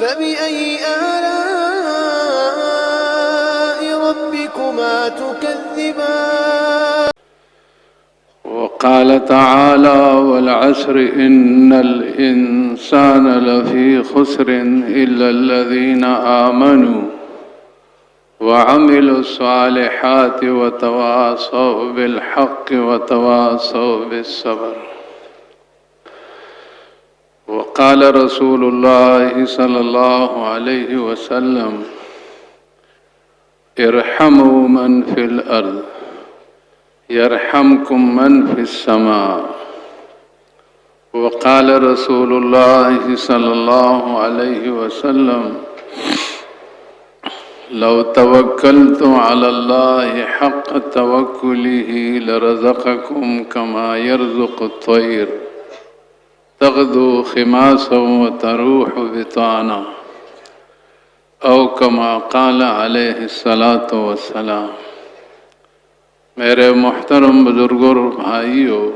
فبأي آلاء ربكما تكذبان وقال تعالى والعصر إن الإنسان لفي خسر إلا الذين آمنوا وعملوا الصالحات وتواصوا بالحق وتواصوا بالصبر. وقال رسول الله صلى الله عليه وسلم ارحموا من في الأرض يرحمكم من في السماء. وقال رسول الله صلى الله عليه وسلم لو توكلت على الله حق توكله لرزقكم كما يرزق الطير تغدو خماسا وتروح بطانا او كما قال علیہ الصلاۃ والسلام. میرے محترم بزرگوں اور بھائیوں،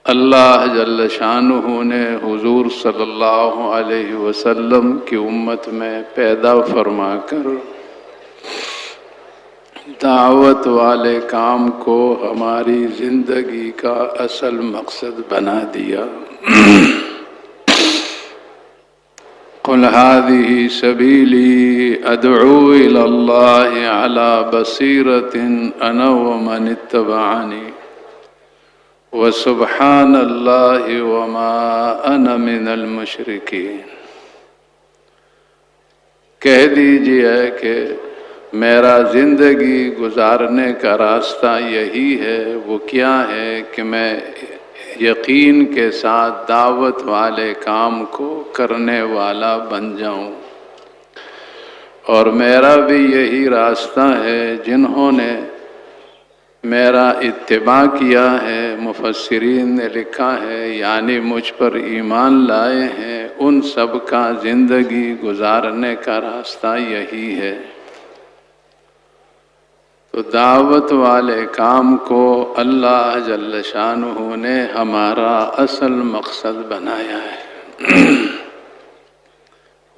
اللہ جل شانہ نے حضور صلی اللہ علیہ وسلم کی امت میں پیدا فرما کر دعوت والے کام کو ہماری زندگی کا اصل مقصد بنا دیا. قل هذه سبيلي أدعو إلى الله على بصيرة أنا ومن اتبعني وسبحان الله وما أنا من المشركين. کہہ دیجئے کہ میرا زندگی گزارنے کا راستہ یہی ہے. وہ کیا ہے کہ میں یقین کے ساتھ دعوت والے کام کو کرنے والا بن جاؤں، اور میرا بھی یہی راستہ ہے. جنہوں نے میرا اتباع کیا ہے، مفسرین نے لکھا ہے یعنی مجھ پر ایمان لائے ہیں، ان سب کا زندگی گزارنے کا راستہ یہی ہے. تو دعوت والے کام کو اللہ جل شانہ نے ہمارا اصل مقصد بنایا ہے.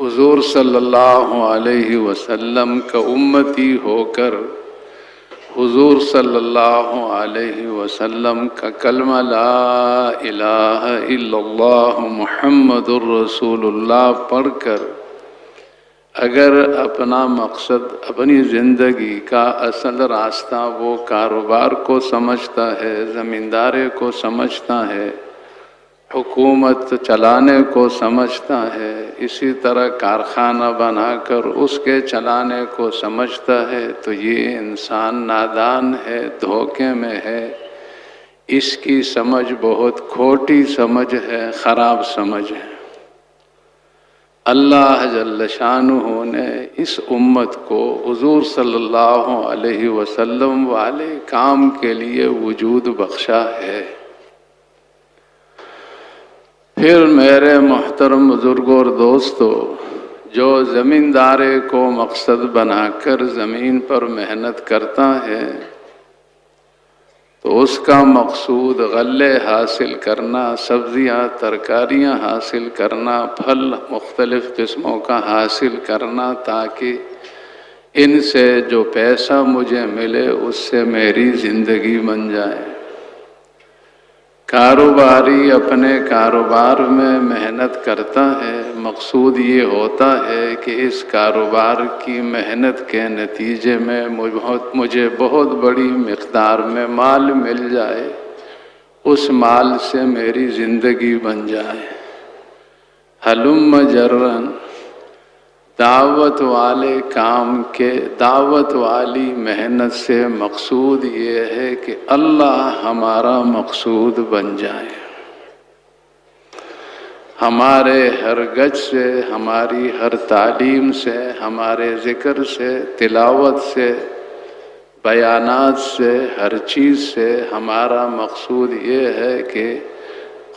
حضور صلی اللہ علیہ وسلم کا امتی ہو کر حضور صلی اللہ علیہ وسلم کا کلمہ لا الہ الا اللہ محمد الرسول اللہ پڑھ کر اگر اپنا مقصد، اپنی زندگی کا اصل راستہ وہ کاروبار کو سمجھتا ہے، زمینداری کو سمجھتا ہے، حکومت چلانے کو سمجھتا ہے، اسی طرح کارخانہ بنا کر اس کے چلانے کو سمجھتا ہے، تو یہ انسان نادان ہے، دھوکے میں ہے. اس کی سمجھ بہت کھوٹی سمجھ ہے، خراب سمجھ ہے. اللہ جل شانہ نے اس امت کو حضور صلی اللہ علیہ وسلم والے کام کے لیے وجود بخشا ہے. پھر میرے محترم بزرگوں اور دوستو، جو زمینداری کو مقصد بنا کر زمین پر محنت کرتا ہے تو اس کا مقصود غلے حاصل کرنا، سبزیاں ترکاریاں حاصل کرنا، پھل مختلف قسموں کا حاصل کرنا، تاکہ ان سے جو پیسہ مجھے ملے اس سے میری زندگی بن جائے. کاروباری اپنے کاروبار میں محنت کرتا ہے، مقصود یہ ہوتا ہے کہ اس کاروبار کی محنت کے نتیجے میں مجھے بہت بڑی مقدار میں مال مل جائے، اس مال سے میری زندگی بن جائے. ہلم جرن دعوت والے کام کے، دعوت والی محنت سے مقصود یہ ہے کہ اللہ ہمارا مقصود بن جائے. ہمارے ہر گج سے، ہماری ہر تعلیم سے، ہمارے ذکر سے، تلاوت سے، بیانات سے، ہر چیز سے ہمارا مقصود یہ ہے کہ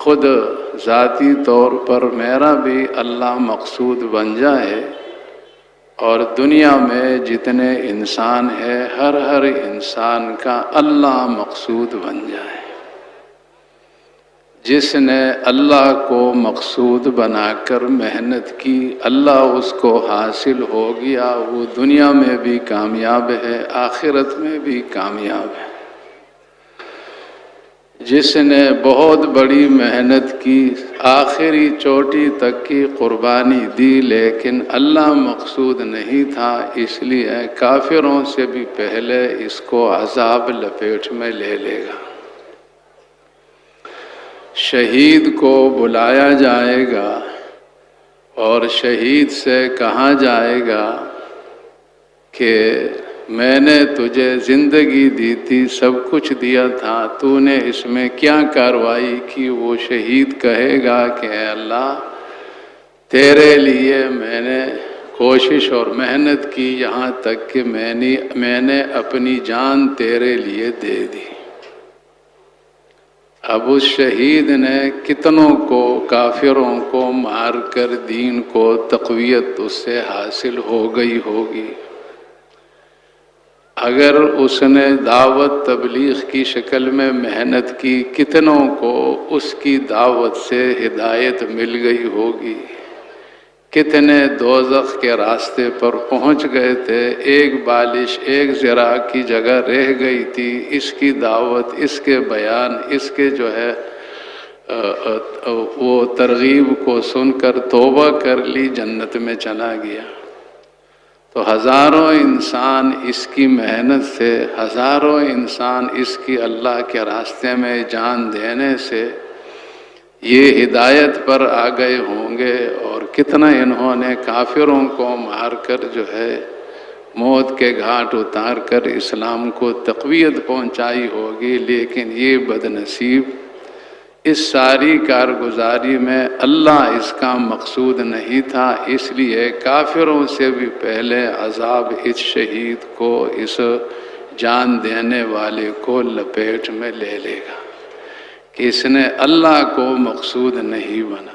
خود ذاتی طور پر میرا بھی اللہ مقصود بن جائے، اور دنیا میں جتنے انسان ہیں ہر انسان کا اللہ مقصود بن جائے. جس نے اللہ کو مقصود بنا کر محنت کی، اللہ اس کو حاصل ہو گیا، وہ دنیا میں بھی کامیاب ہے، آخرت میں بھی کامیاب ہے۔ جس نے بہت بڑی محنت کی، آخری چوٹی تک کی قربانی دی، لیکن اللہ مقصود نہیں تھا، اس لیے کافروں سے بھی پہلے اس کو عذاب لپیٹ میں لے لے گا۔ شہید کو بلایا جائے گا اور شہید سے کہا جائے گا کہ میں نے تجھے زندگی دی تھی، سب کچھ دیا تھا، تو نے اس میں کیا کارروائی کی؟ وہ شہید کہے گا کہ اے اللہ، تیرے لیے میں نے کوشش اور محنت کی، یہاں تک کہ میں نے اپنی جان تیرے لیے دے دی۔ اب اس شہید نے کتنوں کو، کافروں کو مار کر دین کو تقویت اس سے حاصل ہو گئی ہوگی۔ اگر اس نے دعوت تبلیغ کی شکل میں محنت کی، کتنوں کو اس کی دعوت سے ہدایت مل گئی ہوگی، کتنے دوزخ کے راستے پر پہنچ گئے تھے، ایک بالش ایک ذرا کی جگہ رہ گئی تھی، اس کی دعوت، اس کے بیان، اس کے جو ہے وہ ترغیب کو سن کر توبہ کر لی، جنت میں چلا گیا۔ تو ہزاروں انسان اس کی محنت سے، ہزاروں انسان اس کی اللہ کے راستے میں جان دینے سے یہ ہدایت پر آ گئے ہوں گے، اور کتنا انہوں نے کافروں کو مار کر جو ہے موت کے گھاٹ اتار کر اسلام کو تقویت پہنچائی ہوگی۔ لیکن یہ بدنصیب، اس ساری کارگزاری میں اللہ اس کا مقصود نہیں تھا، اس لیے کافروں سے بھی پہلے عذاب اس شہید کو، اس جان دینے والے کو لپیٹ میں لے لے گا کہ اس نے اللہ کو مقصود نہیں بنایا۔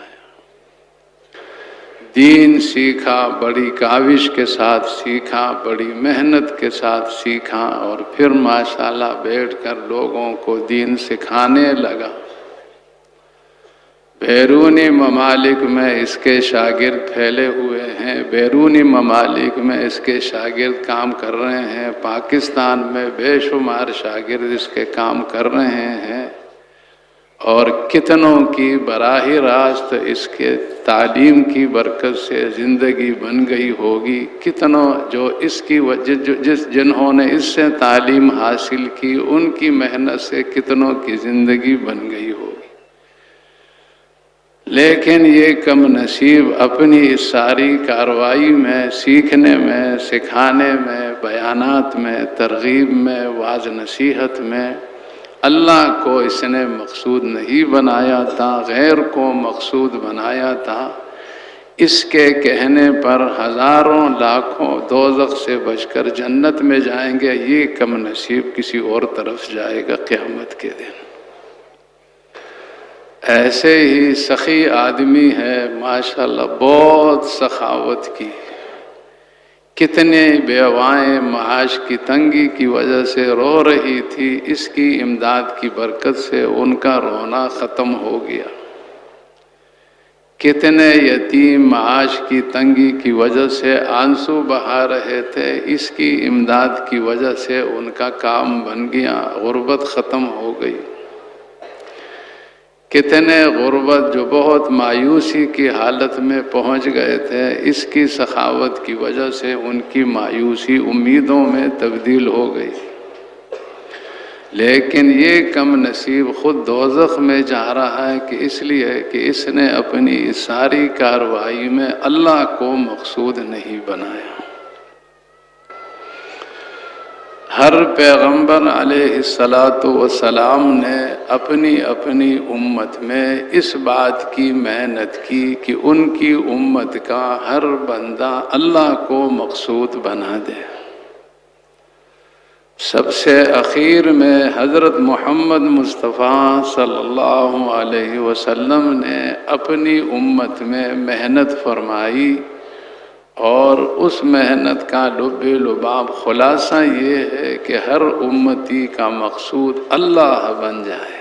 دین سیکھا، بڑی کاوش کے ساتھ سیکھا، بڑی محنت کے ساتھ سیکھا، اور پھر ماشاءاللہ بیٹھ کر لوگوں کو دین سکھانے لگا۔ بیرونی ممالک میں اس کے شاگرد پھیلے ہوئے ہیں، بیرونی ممالک میں اس کے شاگرد کام کر رہے ہیں، پاکستان میں بے شمار شاگرد اس کے کام کر رہے ہیں، اور کتنوں کی براہ راست اس کے تعلیم کی برکت سے زندگی بن گئی ہوگی، کتنوں جو اس کی جنہوں نے اس سے تعلیم حاصل کی، ان کی محنت سے کتنوں کی زندگی بن گئی ہوگی۔ لیکن یہ کم نصیب اپنی اس ساری کارروائی میں، سیکھنے میں، سکھانے میں، بیانات میں، ترغیب میں، واعظ نصیحت میں، اللہ کو اس نے مقصود نہیں بنایا تھا، غیر کو مقصود بنایا تھا۔ اس کے کہنے پر ہزاروں لاکھوں دوزخ سے بچ کر جنت میں جائیں گے، یہ کم نصیب کسی اور طرف جائے گا قیامت کے دن۔ ایسے ہی سخی آدمی ہے ماشاءاللہ، بہت سخاوت کی، کتنے بیوائیں معاش کی تنگی کی وجہ سے رو رہی تھی، اس کی امداد کی برکت سے ان کا رونا ختم ہو گیا۔ کتنے یتیم معاش کی تنگی کی وجہ سے آنسو بہا رہے تھے، اس کی امداد کی وجہ سے ان کا کام بن گیا، غربت ختم ہو گئی۔ کتنے غربت جو بہت مایوسی کی حالت میں پہنچ گئے تھے، اس کی سخاوت کی وجہ سے ان کی مایوسی امیدوں میں تبدیل ہو گئی۔ لیکن یہ کم نصیب خود دوزخ میں جا رہا ہے کہ اس لیے کہ اس نے اپنی ساری کارروائی میں اللہ کو مقصود نہیں بنایا۔ ہر پیغمبر علیہ السلام نے اپنی اپنی امت میں اس بات کی محنت کی کہ ان کی امت کا ہر بندہ اللہ کو مقصود بنا دے۔ سب سے اخیر میں حضرت محمد مصطفیٰ صلی اللہ علیہ وسلم نے اپنی امت میں محنت فرمائی، اور اس محنت کا لب لباب خلاصہ یہ ہے کہ ہر امتی کا مقصود اللہ بن جائے۔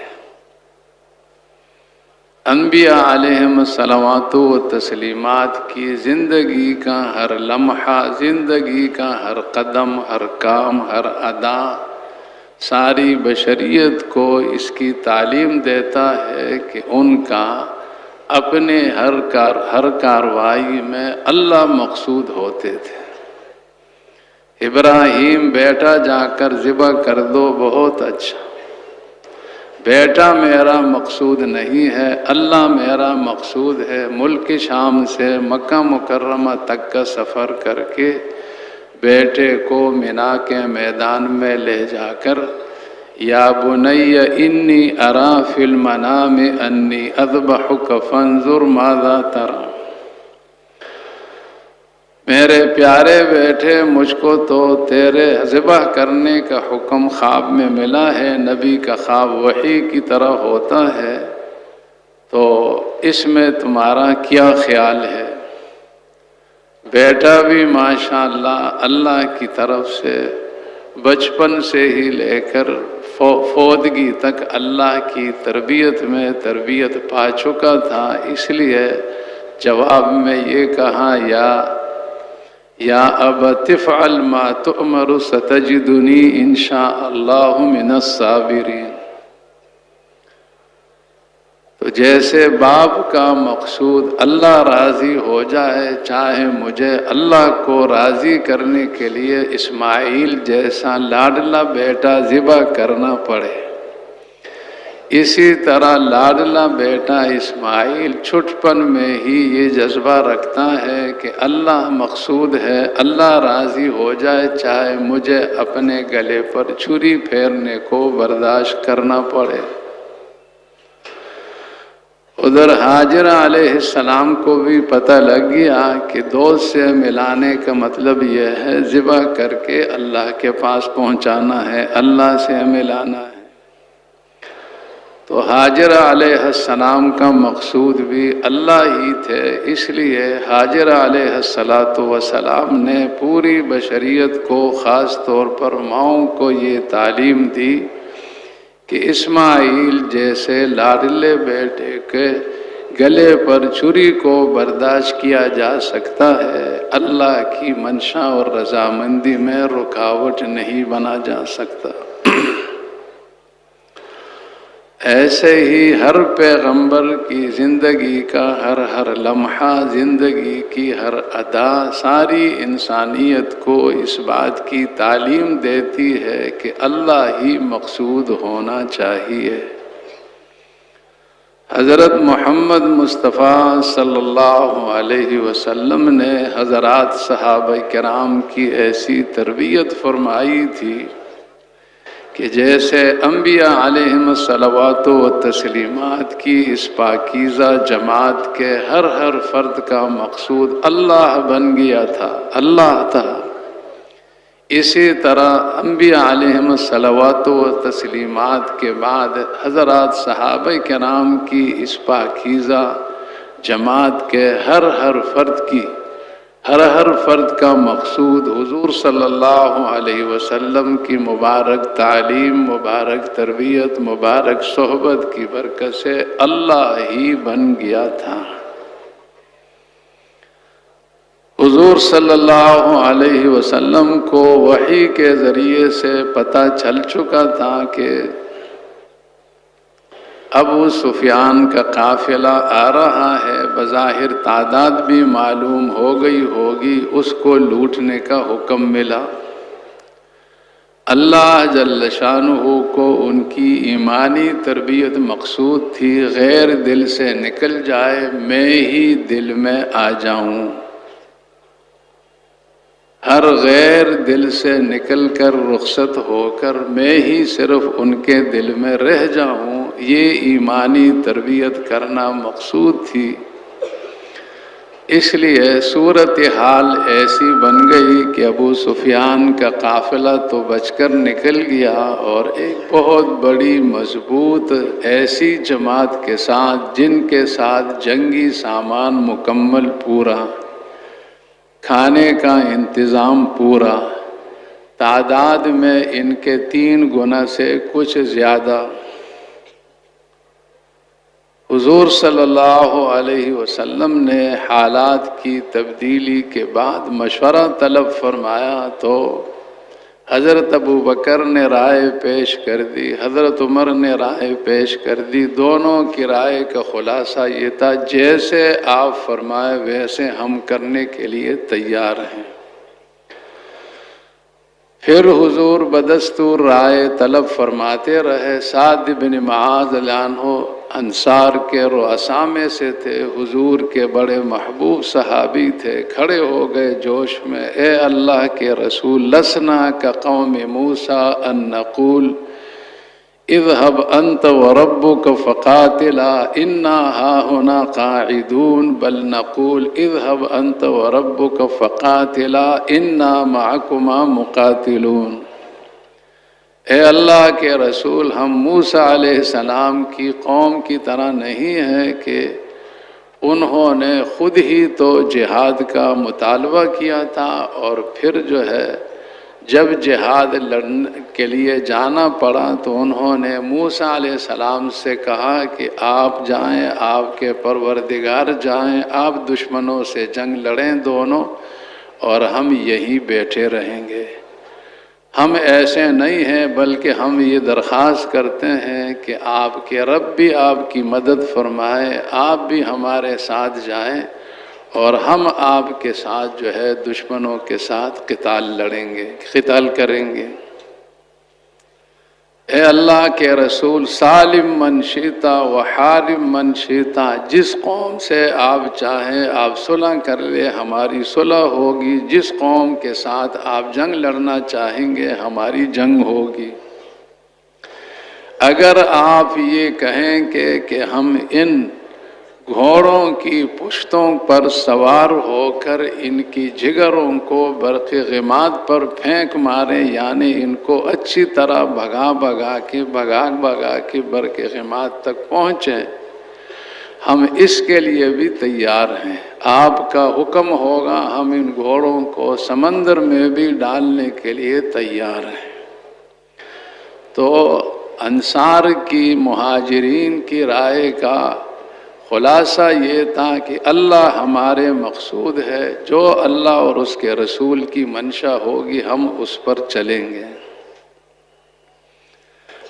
انبیاء علیہم الصلوات و تسلیمات کی زندگی کا ہر لمحہ، زندگی کا ہر قدم، ہر کام، ہر ادا ساری بشریت کو اس کی تعلیم دیتا ہے کہ ان کا اپنے ہر کارروائی میں اللہ مقصود ہوتے تھے۔ ابراہیم بیٹا جا کر ذبح کر دو، بہت اچھا، بیٹا میرا مقصود نہیں ہے، اللہ میرا مقصود ہے۔ ملک شام سے مکہ مکرمہ تک کا سفر کر کے بیٹے کو مینا کے میدان میں لے جا کر یا بنی انی ارا فی المنام انی اذبحک فانظر ماذا تری، میرے پیارے بیٹے مجھ کو تو تیرے ذبح کرنے کا حکم خواب میں ملا ہے، نبی کا خواب وحی کی طرح ہوتا ہے، تو اس میں تمہارا کیا خیال ہے؟ بیٹا بھی ماشاءاللہ اللہ کی طرف سے بچپن سے ہی لے کر فوتگی تک اللہ کی تربیت میں تربیت پا چکا تھا، اس لیے جواب میں یہ کہا یا ابت افعل ما تؤمر ستجدنی انشاء اللہ من الصابرین۔ تو جیسے باپ کا مقصود اللہ راضی ہو جائے، چاہے مجھے اللہ کو راضی کرنے کے لیے اسماعیل جیسا لاڈلا بیٹا ذبح کرنا پڑے، اسی طرح لاڈلا بیٹا اسماعیل چھٹپن میں ہی یہ جذبہ رکھتا ہے کہ اللہ مقصود ہے، اللہ راضی ہو جائے، چاہے مجھے اپنے گلے پر چھری پھیرنے کو برداشت کرنا پڑے۔ ادھر حاجر علیہ السلام کو بھی پتہ لگ گیا کہ دوست سے ملانے کا مطلب یہ ہے ذبح کر کے اللہ کے پاس پہنچانا ہے، اللہ سے ملانا ہے۔ تو حاجر علیہ السلام کا مقصود بھی اللہ ہی تھے، اس لیے حاجر علیہ السلام نے پوری بشریت کو، خاص طور پر ماؤں کو یہ تعلیم دی کہ اسماعیل جیسے لاڈلے بیٹے کے گلے پر چھری کو برداشت کیا جا سکتا ہے، اللہ کی منشا اور رضامندی میں رکاوٹ نہیں بنا جا سکتا۔ ایسے ہی ہر پیغمبر کی زندگی کا ہر لمحہ، زندگی کی ہر ادا ساری انسانیت کو اس بات کی تعلیم دیتی ہے کہ اللہ ہی مقصود ہونا چاہیے۔ حضرت محمد مصطفیٰ صلی اللہ علیہ وسلم نے حضرات صحابہ کرام کی ایسی تربیت فرمائی تھی کہ جیسے انبیاء علیہم الصلوات و تسلیمات کی اس پاکیزہ جماعت کے ہر فرد کا مقصود اللہ بن گیا تھا، اللہ تھا، اسی طرح انبیاء علیہم الصلوات و تسلیمات کے بعد حضرات صحابہ کرام کی اس پاکیزہ جماعت کے ہر فرد کا مقصود حضور صلی اللہ علیہ وسلم کی مبارک تعلیم، مبارک تربیت، مبارک صحبت کی برکت سے اللہ ہی بن گیا تھا۔ حضور صلی اللہ علیہ وسلم کو وحی کے ذریعے سے پتہ چل چکا تھا کہ ابو سفیان کا قافلہ آ رہا ہے، بظاہر تعداد بھی معلوم ہو گئی ہوگی، اس کو لوٹنے کا حکم ملا۔ اللہ جل شانہ کو ان کی ایمانی تربیت مقصود تھی، غیر دل سے نکل جائے، میں ہی دل میں آ جاؤں، ہر غیر دل سے نکل کر رخصت ہو کر میں ہی صرف ان کے دل میں رہ جاؤں، یہ ایمانی تربیت کرنا مقصود تھی۔ اس لیے صورتحال ایسی بن گئی کہ ابو سفیان کا قافلہ تو بچ کر نکل گیا اور ایک بہت بڑی مضبوط ایسی جماعت کے ساتھ، جن کے ساتھ جنگی سامان مکمل پورا، کھانے کا انتظام پورا، تعداد میں ان کے 3 گنا سے کچھ زیادہ، حضور صلی اللہ علیہ وسلم نے حالات کی تبدیلی کے بعد مشورہ طلب فرمایا تو حضرت ابو بکر نے رائے پیش کر دی، حضرت عمر نے رائے پیش کر دی۔ دونوں کی رائے کا خلاصہ یہ تھا جیسے آپ فرمائے ویسے ہم کرنے کے لیے تیار ہیں۔ پھر حضور بدستور رائے طلب فرماتے رہے۔ سعد بن معاذ عنہ انصار کے رؤساء میں سے تھے، حضور کے بڑے محبوب صحابی تھے، کھڑے ہو گئے جوش میں، اے اللہ کے رسول، لسنا کا قوم موسیٰ ان نقول اذهب انت وربك فقاتلا انا هاهنا قاعدون بل نقول اذهب انت وربك فقاتلا انا معكما مقاتلون۔ اے اللہ کے رسول، ہم موسیٰ علیہ السلام کی قوم کی طرح نہیں ہیں کہ انہوں نے خود ہی تو جہاد کا مطالبہ کیا تھا اور پھر جو ہے جب جہاد لڑنے کے لیے جانا پڑا تو انہوں نے موسیٰ علیہ السلام سے کہا کہ آپ جائیں، آپ کے پروردگار جائیں، آپ دشمنوں سے جنگ لڑیں دونوں اور ہم یہیں بیٹھے رہیں گے۔ ہم ایسے نہیں ہیں بلکہ ہم یہ درخواست کرتے ہیں کہ آپ کے رب بھی آپ کی مدد فرمائے، آپ بھی ہمارے ساتھ جائیں اور ہم آپ کے ساتھ جو ہے دشمنوں کے ساتھ قتال لڑیں گے، قتال کریں گے۔ اے اللہ کے رسول، سالم من شئتا و حارم من شئتا، جس قوم سے آپ چاہیں آپ صلح کر لے، ہماری صلح ہوگی، جس قوم کے ساتھ آپ جنگ لڑنا چاہیں گے ہماری جنگ ہوگی۔ اگر آپ یہ کہیں کہ ہم ان گھوڑوں کی پشتوں پر سوار ہو کر ان کی جگروں کو برق غماد پر پھینک ماریں، یعنی ان کو اچھی طرح بھگا کے برق غماد تک پہنچیں، ہم اس کے لیے بھی تیار ہیں۔ آپ کا حکم ہوگا ہم ان گھوڑوں کو سمندر میں بھی ڈالنے کے لیے تیار ہیں۔ تو انصار کی مہاجرین کی رائے کا خلاصہ یہ تھا کہ اللہ ہمارے مقصود ہے، جو اللہ اور اس کے رسول کی منشا ہوگی ہم اس پر چلیں گے۔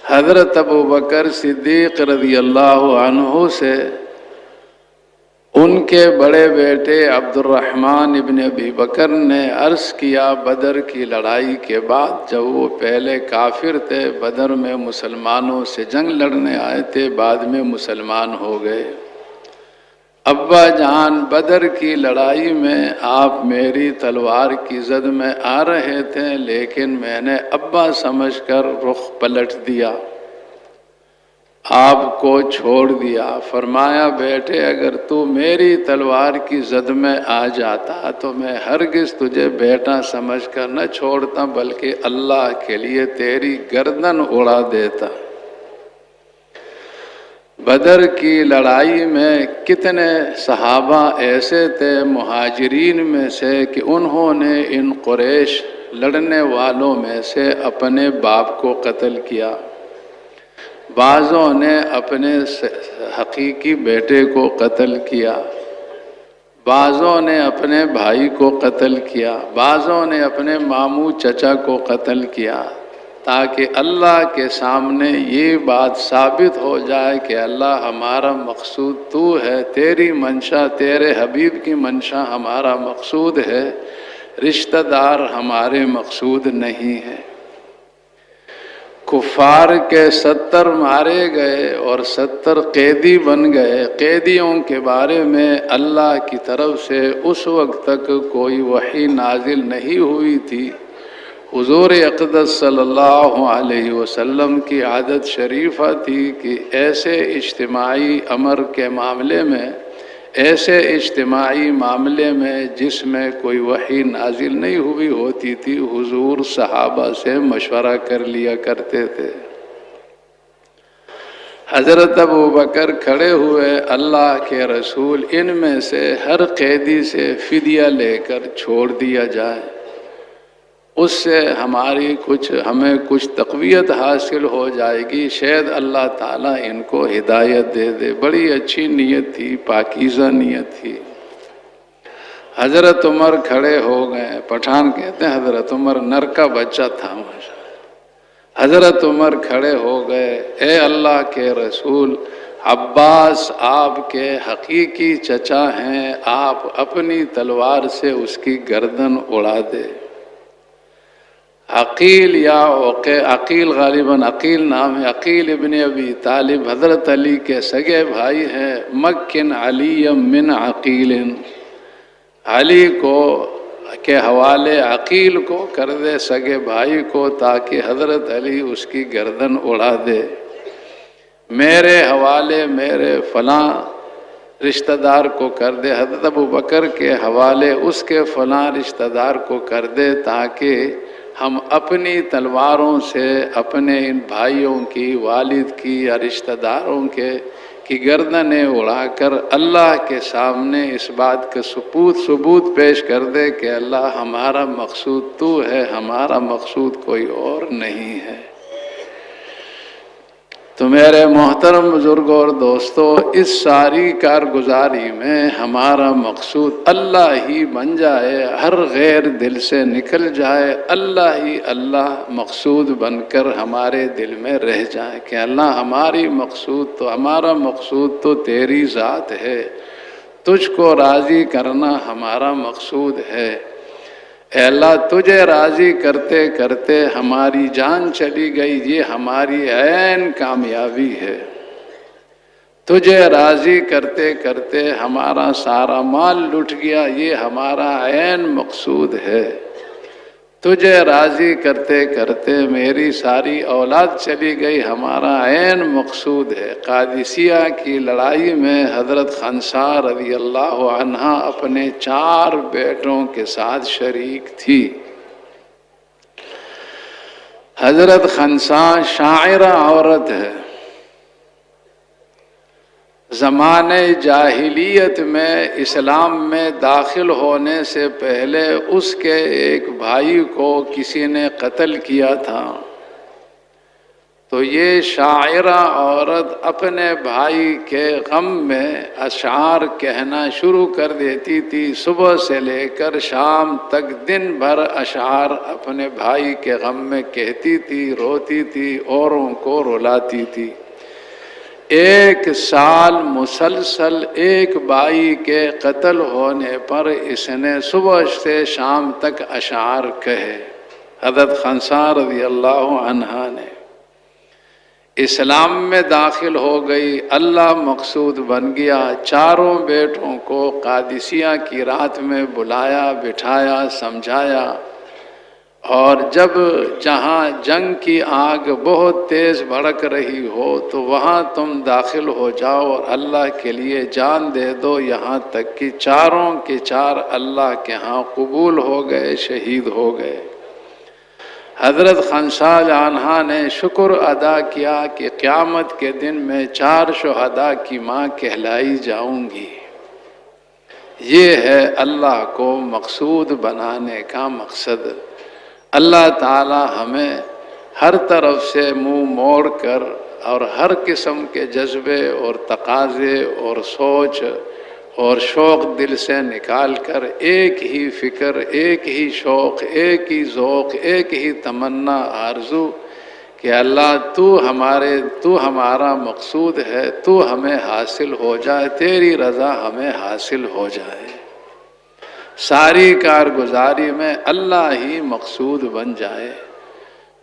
حضرت ابو بکر صدیق رضی اللہ عنہ سے ان کے بڑے بیٹے عبد الرحمن ابن ابی بکر نے عرض کیا، بدر کی لڑائی کے بعد جب وہ پہلے کافر تھے، بدر میں مسلمانوں سے جنگ لڑنے آئے تھے، بعد میں مسلمان ہو گئے۔ ابا جان، بدر کی لڑائی میں آپ میری تلوار کی زد میں آ رہے تھے لیکن میں نے ابا سمجھ کر رخ پلٹ دیا، آپ کو چھوڑ دیا۔ فرمایا بیٹے، اگر تو میری تلوار کی زد میں آ جاتا تو میں ہرگز تجھے بیٹا سمجھ کر نہ چھوڑتا بلکہ اللہ کے لیے تیری گردن اڑا دیتا۔ بدر کی لڑائی میں کتنے صحابہ ایسے تھے مہاجرین میں سے کہ انہوں نے ان قریش لڑنے والوں میں سے اپنے باپ کو قتل کیا، بعضوں نے اپنے حقیقی بیٹے کو قتل کیا، بعضوں نے اپنے بھائی کو قتل کیا، بعضوں نے اپنے ماموں چچا کو قتل کیا، تاکہ اللہ کے سامنے یہ بات ثابت ہو جائے کہ اللہ ہمارا مقصود تو ہے، تیری منشا، تیرے حبیب کی منشا ہمارا مقصود ہے، رشتہ دار ہمارے مقصود نہیں ہے۔ کفار کے 70 مارے گئے اور 70 قیدی بن گئے۔ قیدیوں کے بارے میں اللہ کی طرف سے اس وقت تک کوئی وحی نازل نہیں ہوئی تھی۔ حضور اقدس صلی اللہ علیہ وسلم کی عادت شریفہ تھی کہ ایسے اجتماعی امر کے معاملے میں، ایسے اجتماعی معاملے میں جس میں کوئی وحی نازل نہیں ہوئی ہوتی تھی، حضور صحابہ سے مشورہ کر لیا کرتے تھے۔ حضرت ابو بکر کھڑے ہوئے، اللہ کے رسول، ان میں سے ہر قیدی سے فدیہ لے کر چھوڑ دیا جائے۔ اس سے ہمیں کچھ تقویت حاصل ہو جائے گی، شاید اللہ تعالیٰ ان کو ہدایت دے دے۔ بڑی اچھی نیت تھی، پاکیزہ نیت تھی۔ حضرت عمر کھڑے ہو گئے، پٹھان کہتے ہیں حضرت عمر نر کا بچہ تھا۔ حضرت عمر کھڑے ہو گئے، اے اللہ کے رسول، عباس آپ کے حقیقی چچا ہیں، آپ اپنی تلوار سے اس کی گردن اڑا دے۔ عقیل یا عقیل، غالباً عقیل نام ہے، عقیل ابن ابی طالب حضرت علی کے سگے بھائی ہیں۔ مکن علی من عقیل، علی کو کے حوالے عقیل کو کر دے، سگے بھائی کو، تاکہ حضرت علی اس کی گردن اڑا دے۔ میرے حوالے میرے فلاں رشتہ دار کو کر دے، حضرت ابو بکر کے حوالے اس کے فلاں رشتہ دار کو کر دے، تاکہ ہم اپنی تلواروں سے اپنے ان بھائیوں کی، والد کی یا رشتہ داروں کی گردنیں اڑا کر اللہ کے سامنے اس بات کا ثبوت پیش کر دے کہ اللہ ہمارا مقصود تو ہے، ہمارا مقصود کوئی اور نہیں ہے۔ تو میرے محترم بزرگوں اور دوستو، اس ساری کارگزاری میں ہمارا مقصود اللہ ہی بن جائے، ہر غیر دل سے نکل جائے، اللہ ہی اللہ مقصود بن کر ہمارے دل میں رہ جائے کہ اللہ ہمارا مقصود تو تیری ذات ہے، تجھ کو راضی کرنا ہمارا مقصود ہے۔ اے اللہ، تجھے راضی کرتے کرتے ہماری جان چلی گئی، یہ ہماری عین کامیابی ہے۔ تجھے راضی کرتے کرتے ہمارا سارا مال لٹ گیا، یہ ہمارا عین مقصود ہے۔ تجھے راضی کرتے کرتے میری ساری اولاد چلی گئی، ہمارا عین مقصود ہے۔ قادسیہ کی لڑائی میں حضرت خنسا رضی اللہ عنہا اپنے 4 بیٹوں کے ساتھ شریک تھی۔ حضرت خنسا شاعرہ عورت ہے۔ زمانہ جاہلیت میں اسلام میں داخل ہونے سے پہلے اس کے ایک بھائی کو کسی نے قتل کیا تھا، تو یہ شاعرہ عورت اپنے بھائی کے غم میں اشعار کہنا شروع کر دیتی تھی۔ صبح سے لے کر شام تک دن بھر اشعار اپنے بھائی کے غم میں کہتی تھی، روتی تھی، اوروں کو رلاتی تھی۔ 1 سال مسلسل ایک بھائی کے قتل ہونے پر اس نے صبح سے شام تک اشعار کہے۔ حضرت خنسا رضی اللہ عنہا نے اسلام میں داخل ہو گئی، اللہ مقصود بن گیا۔ 4 بیٹوں کو قادسیہ کی رات میں بلایا، بٹھایا، سمجھایا، اور جہاں جنگ کی آگ بہت تیز بھڑک رہی ہو تو وہاں تم داخل ہو جاؤ اور اللہ کے لیے جان دے دو، یہاں تک کہ 4 کے 4 اللہ کے ہاں قبول ہو گئے، شہید ہو گئے۔ حضرت خنسا عنہا نے شکر ادا کیا کہ قیامت کے دن میں 4 شہداء کی ماں کہلائی جاؤں گی۔ یہ ہے اللہ کو مقصود بنانے کا مقصد۔ اللہ تعالی ہمیں ہر طرف سے منہ موڑ کر اور ہر قسم کے جذبے اور تقاضے اور سوچ اور شوق دل سے نکال کر ایک ہی فکر، ایک ہی شوق، ایک ہی ذوق، ایک ہی تمنا، آرزو کہ اللہ تو ہمارا مقصود ہے، تو ہمیں حاصل ہو جائے، تیری رضا ہمیں حاصل ہو جائے۔ ساری کارگزاری میں اللہ ہی مقصود بن جائے۔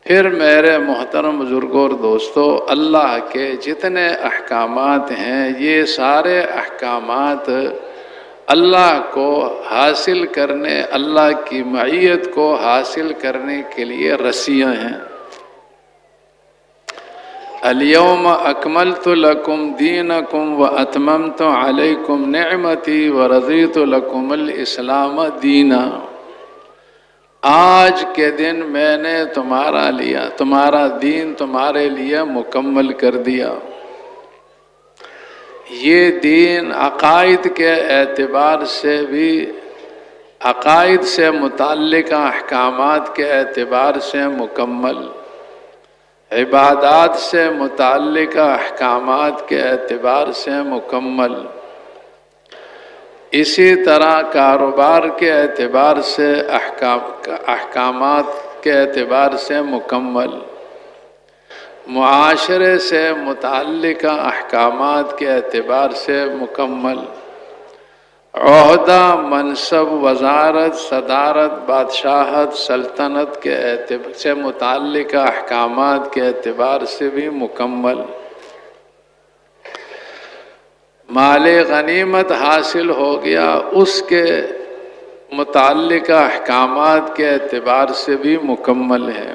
پھر میرے محترم بزرگوں اور دوستو، اللہ کے جتنے احکامات ہیں یہ سارے احکامات اللہ کو حاصل کرنے، اللہ کی معیت کو حاصل کرنے کے لیے رسیاں ہیں۔ الیوم اکملت لکم دینکم واتممت علیکم نعمتی ورضیت لکم الاسلام دینا۔ آج کے دن میں نے تمہارا دین تمہارے لیے مکمل کر دیا۔ یہ دین عقائد کے اعتبار سے بھی عقائد سے متعلقہ احکامات کے اعتبار سے مکمل، عبادات سے متعلقہ احکامات کے اعتبار سے مکمل، اسی طرح کاروبار کے اعتبار سے احکامات کے اعتبار سے مکمل، معاشرے سے متعلقہ احکامات کے اعتبار سے مکمل، عہدہ، منصب، وزارت، صدارت، بادشاہت، سلطنت کے اعتبار سے متعلقہ احکامات کے اعتبار سے بھی مکمل، مال غنیمت حاصل ہو گیا اس کے متعلقہ احکامات کے اعتبار سے بھی مکمل ہے۔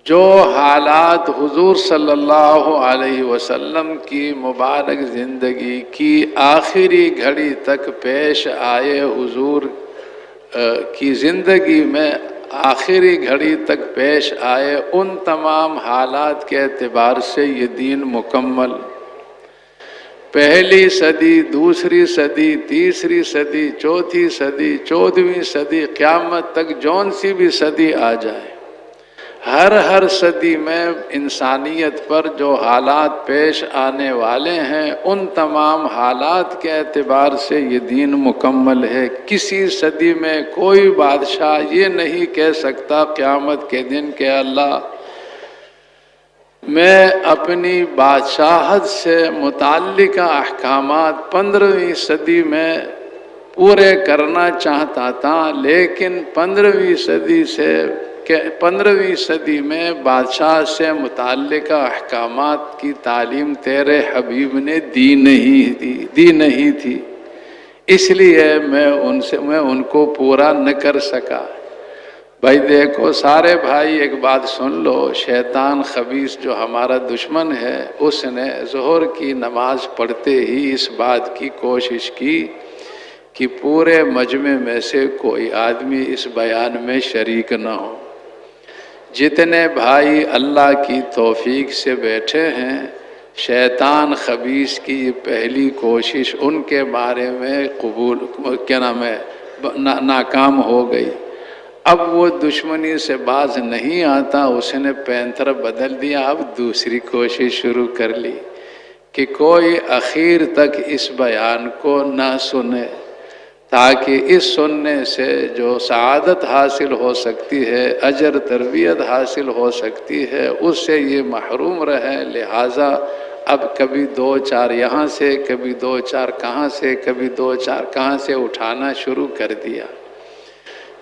جو حالات حضور صلی اللہ علیہ وسلم کی مبارک زندگی کی آخری گھڑی تک پیش آئے، حضور کی زندگی میں آخری گھڑی تک پیش آئے، ان تمام حالات کے اعتبار سے یہ دین مکمل، پہلی صدی، دوسری صدی، تیسری صدی، چوتھی صدی، 14ویں صدی، قیامت تک جون سی بھی صدی آ جائے، ہر صدی میں انسانیت پر جو حالات پیش آنے والے ہیں ان تمام حالات کے اعتبار سے یہ دین مکمل ہے۔ کسی صدی میں کوئی بادشاہ یہ نہیں کہہ سکتا قیامت کے دن کہ اللہ میں اپنی بادشاہت سے متعلقہ احکامات 15ویں صدی میں پورے کرنا چاہتا تھا، لیکن 15ویں صدی میں بادشاہ سے متعلقہ احکامات کی تعلیم تیرے حبیب نے دی نہیں تھی، اس لیے میں ان کو پورا نہ کر سکا۔ بھائی دیکھو سارے بھائی، ایک بات سن لو، شیطان خبیث جو ہمارا دشمن ہے، اس نے ظہر کی نماز پڑھتے ہی اس بات کی کوشش کی کہ پورے مجمع میں سے کوئی آدمی اس بیان میں شریک نہ ہو۔ جتنے بھائی اللہ کی توفیق سے بیٹھے ہیں، شیطان خبیث کی یہ پہلی کوشش ان کے بارے میں ناکام ہو گئی۔ اب وہ دشمنی سے باز نہیں آتا، اس نے پینتر بدل دیا، اب دوسری کوشش شروع کر لی کہ کوئی اخیر تک اس بیان کو نہ سنے، تاکہ اس سننے سے جو سعادت حاصل ہو سکتی ہے، اجر تربیت حاصل ہو سکتی ہے، اس سے یہ محروم رہے۔ لہٰذا اب کبھی 2-4 یہاں سے، کبھی 2-4 کہاں سے، کبھی 2-4 کہاں سے اٹھانا شروع کر دیا۔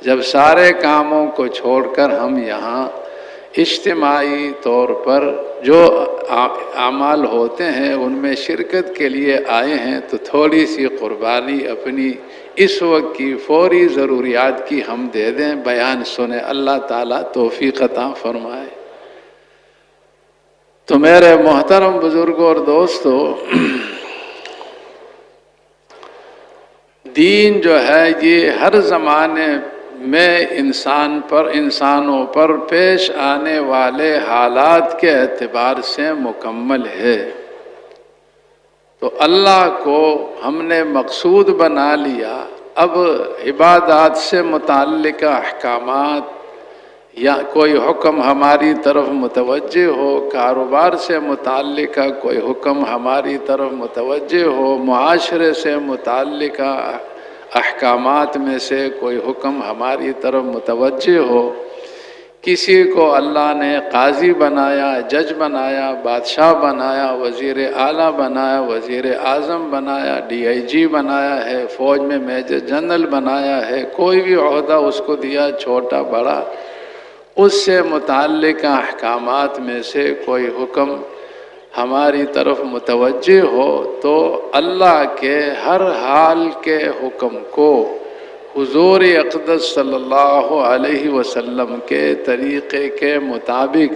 جب سارے کاموں کو چھوڑ کر ہم یہاں اجتماعی طور پر جو اعمال ہوتے ہیں ان میں شرکت کے لیے آئے ہیں، تو تھوڑی سی قربانی اپنی اس وقت کی فوری ضروریات کی ہم دے دیں، بیان سنیں، اللہ تعالیٰ توفیق عطا فرمائے۔ تو میرے محترم بزرگوں اور دوستو، دین جو ہے یہ ہر زمانے میں انسانوں پر پیش آنے والے حالات کے اعتبار سے مکمل ہے۔ تو اللہ کو ہم نے مقصود بنا لیا، اب عبادات سے متعلقہ احکامات یا کوئی حکم ہماری طرف متوجہ ہو، کاروبار سے متعلقہ کوئی حکم ہماری طرف متوجہ ہو، معاشرے سے متعلقہ احکامات میں سے کوئی حکم ہماری طرف متوجہ ہو، کسی کو اللہ نے قاضی بنایا، جج بنایا، بادشاہ بنایا، وزیر اعلیٰ بنایا، وزیر اعظم بنایا، DIG بنایا ہے، فوج میں میجر جنرل بنایا ہے، کوئی بھی عہدہ اس کو دیا، چھوٹا بڑا، اس سے متعلقہ احکامات میں سے کوئی حکم ہماری طرف متوجہ ہو، تو اللہ کے ہر حال کے حکم کو حضور اقدس صلی اللہ علیہ وسلم کے طریقے کے مطابق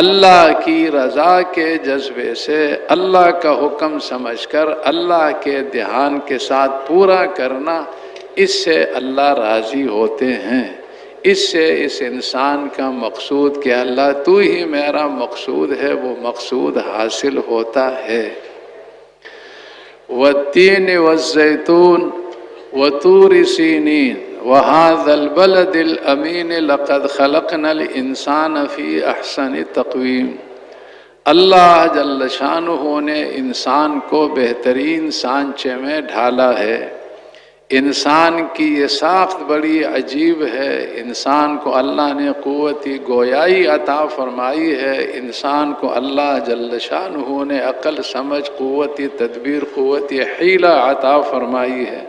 اللہ کی رضا کے جذبے سے اللہ کا حکم سمجھ کر اللہ کے دھیان کے ساتھ پورا کرنا، اس سے اللہ راضی ہوتے ہیں۔ اس سے اس انسان کا مقصود کہ اللہ تو ہی میرا مقصود ہے، وہ مقصود حاصل ہوتا ہے۔ والتین والزیتون وطور سینین وهذا البلد الامین لقد خلقنا الانسان فی احسن تقویم۔ اللہ جل شانہ نے انسان کو بہترین سانچے میں ڈھالا ہے۔ انسان کی یہ ساخت بڑی عجیب ہے۔ انسان کو اللہ نے قوتی گویائی عطا فرمائی ہے۔ انسان کو اللہ جل شانہ نے عقل، سمجھ، قوتی تدبیر، قوتی حیلہ عطا فرمائی ہے۔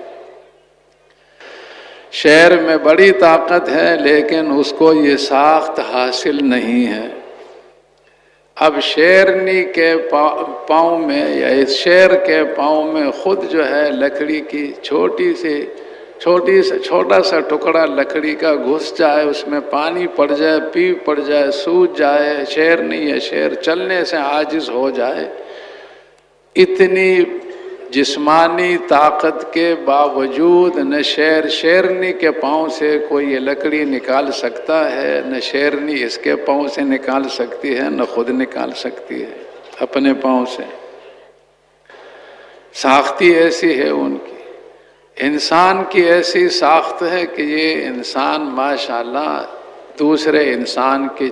شیر میں بڑی طاقت ہے لیکن اس کو یہ ساخت حاصل نہیں ہے۔ اب شیرنی کے پاؤں میں یا اس شیر کے پاؤں میں خود جو ہے لکڑی کی چھوٹا سا ٹکڑا لکڑی کا گھس جائے، اس میں پانی پڑ جائے، پیپ پڑ جائے، سوج جائے، شیر نہیں ہے، شیر چلنے سے عاجز ہو جائے۔ اتنی جسمانی طاقت کے باوجود نہ شیرنی کے پاؤں سے کوئی یہ لکڑی نکال سکتا ہے، نہ شیرنی اس کے پاؤں سے نکال سکتی ہے، نہ خود نکال سکتی ہے اپنے پاؤں سے۔ ساختی ایسی ہے ان کی۔ انسان کی ایسی ساخت ہے کہ یہ انسان ماشاءاللہ دوسرے انسان کے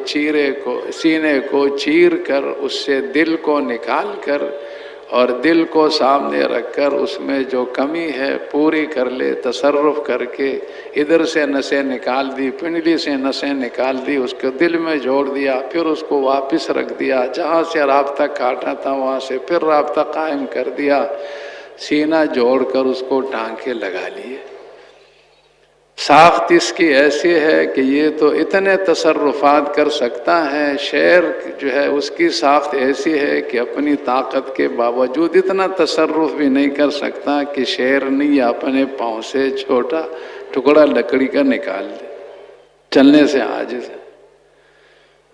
سینے کو چیر کر اس سے دل کو نکال کر اور دل کو سامنے رکھ کر اس میں جو کمی ہے پوری کر لے، تصرف کر کے ادھر سے نسیں نکال دی، پنڈلی سے نسیں نکال دی، اس کو دل میں جوڑ دیا، پھر اس کو واپس رکھ دیا، جہاں سے رابطہ کاٹا تھا وہاں سے پھر رابطہ قائم کر دیا، سینہ جوڑ کر اس کو ٹانکے لگا لیے۔ ساخت اس کی ایسی ہے کہ یہ تو اتنے تصرفات کر سکتا ہے۔ شیر جو ہے اس کی ساخت ایسی ہے کہ اپنی طاقت کے باوجود اتنا تصرف بھی نہیں کر سکتا کہ شیرنی اپنے پاؤں سے چھوٹا ٹکڑا لکڑی کا نکال دے، چلنے سے عاجز ہے۔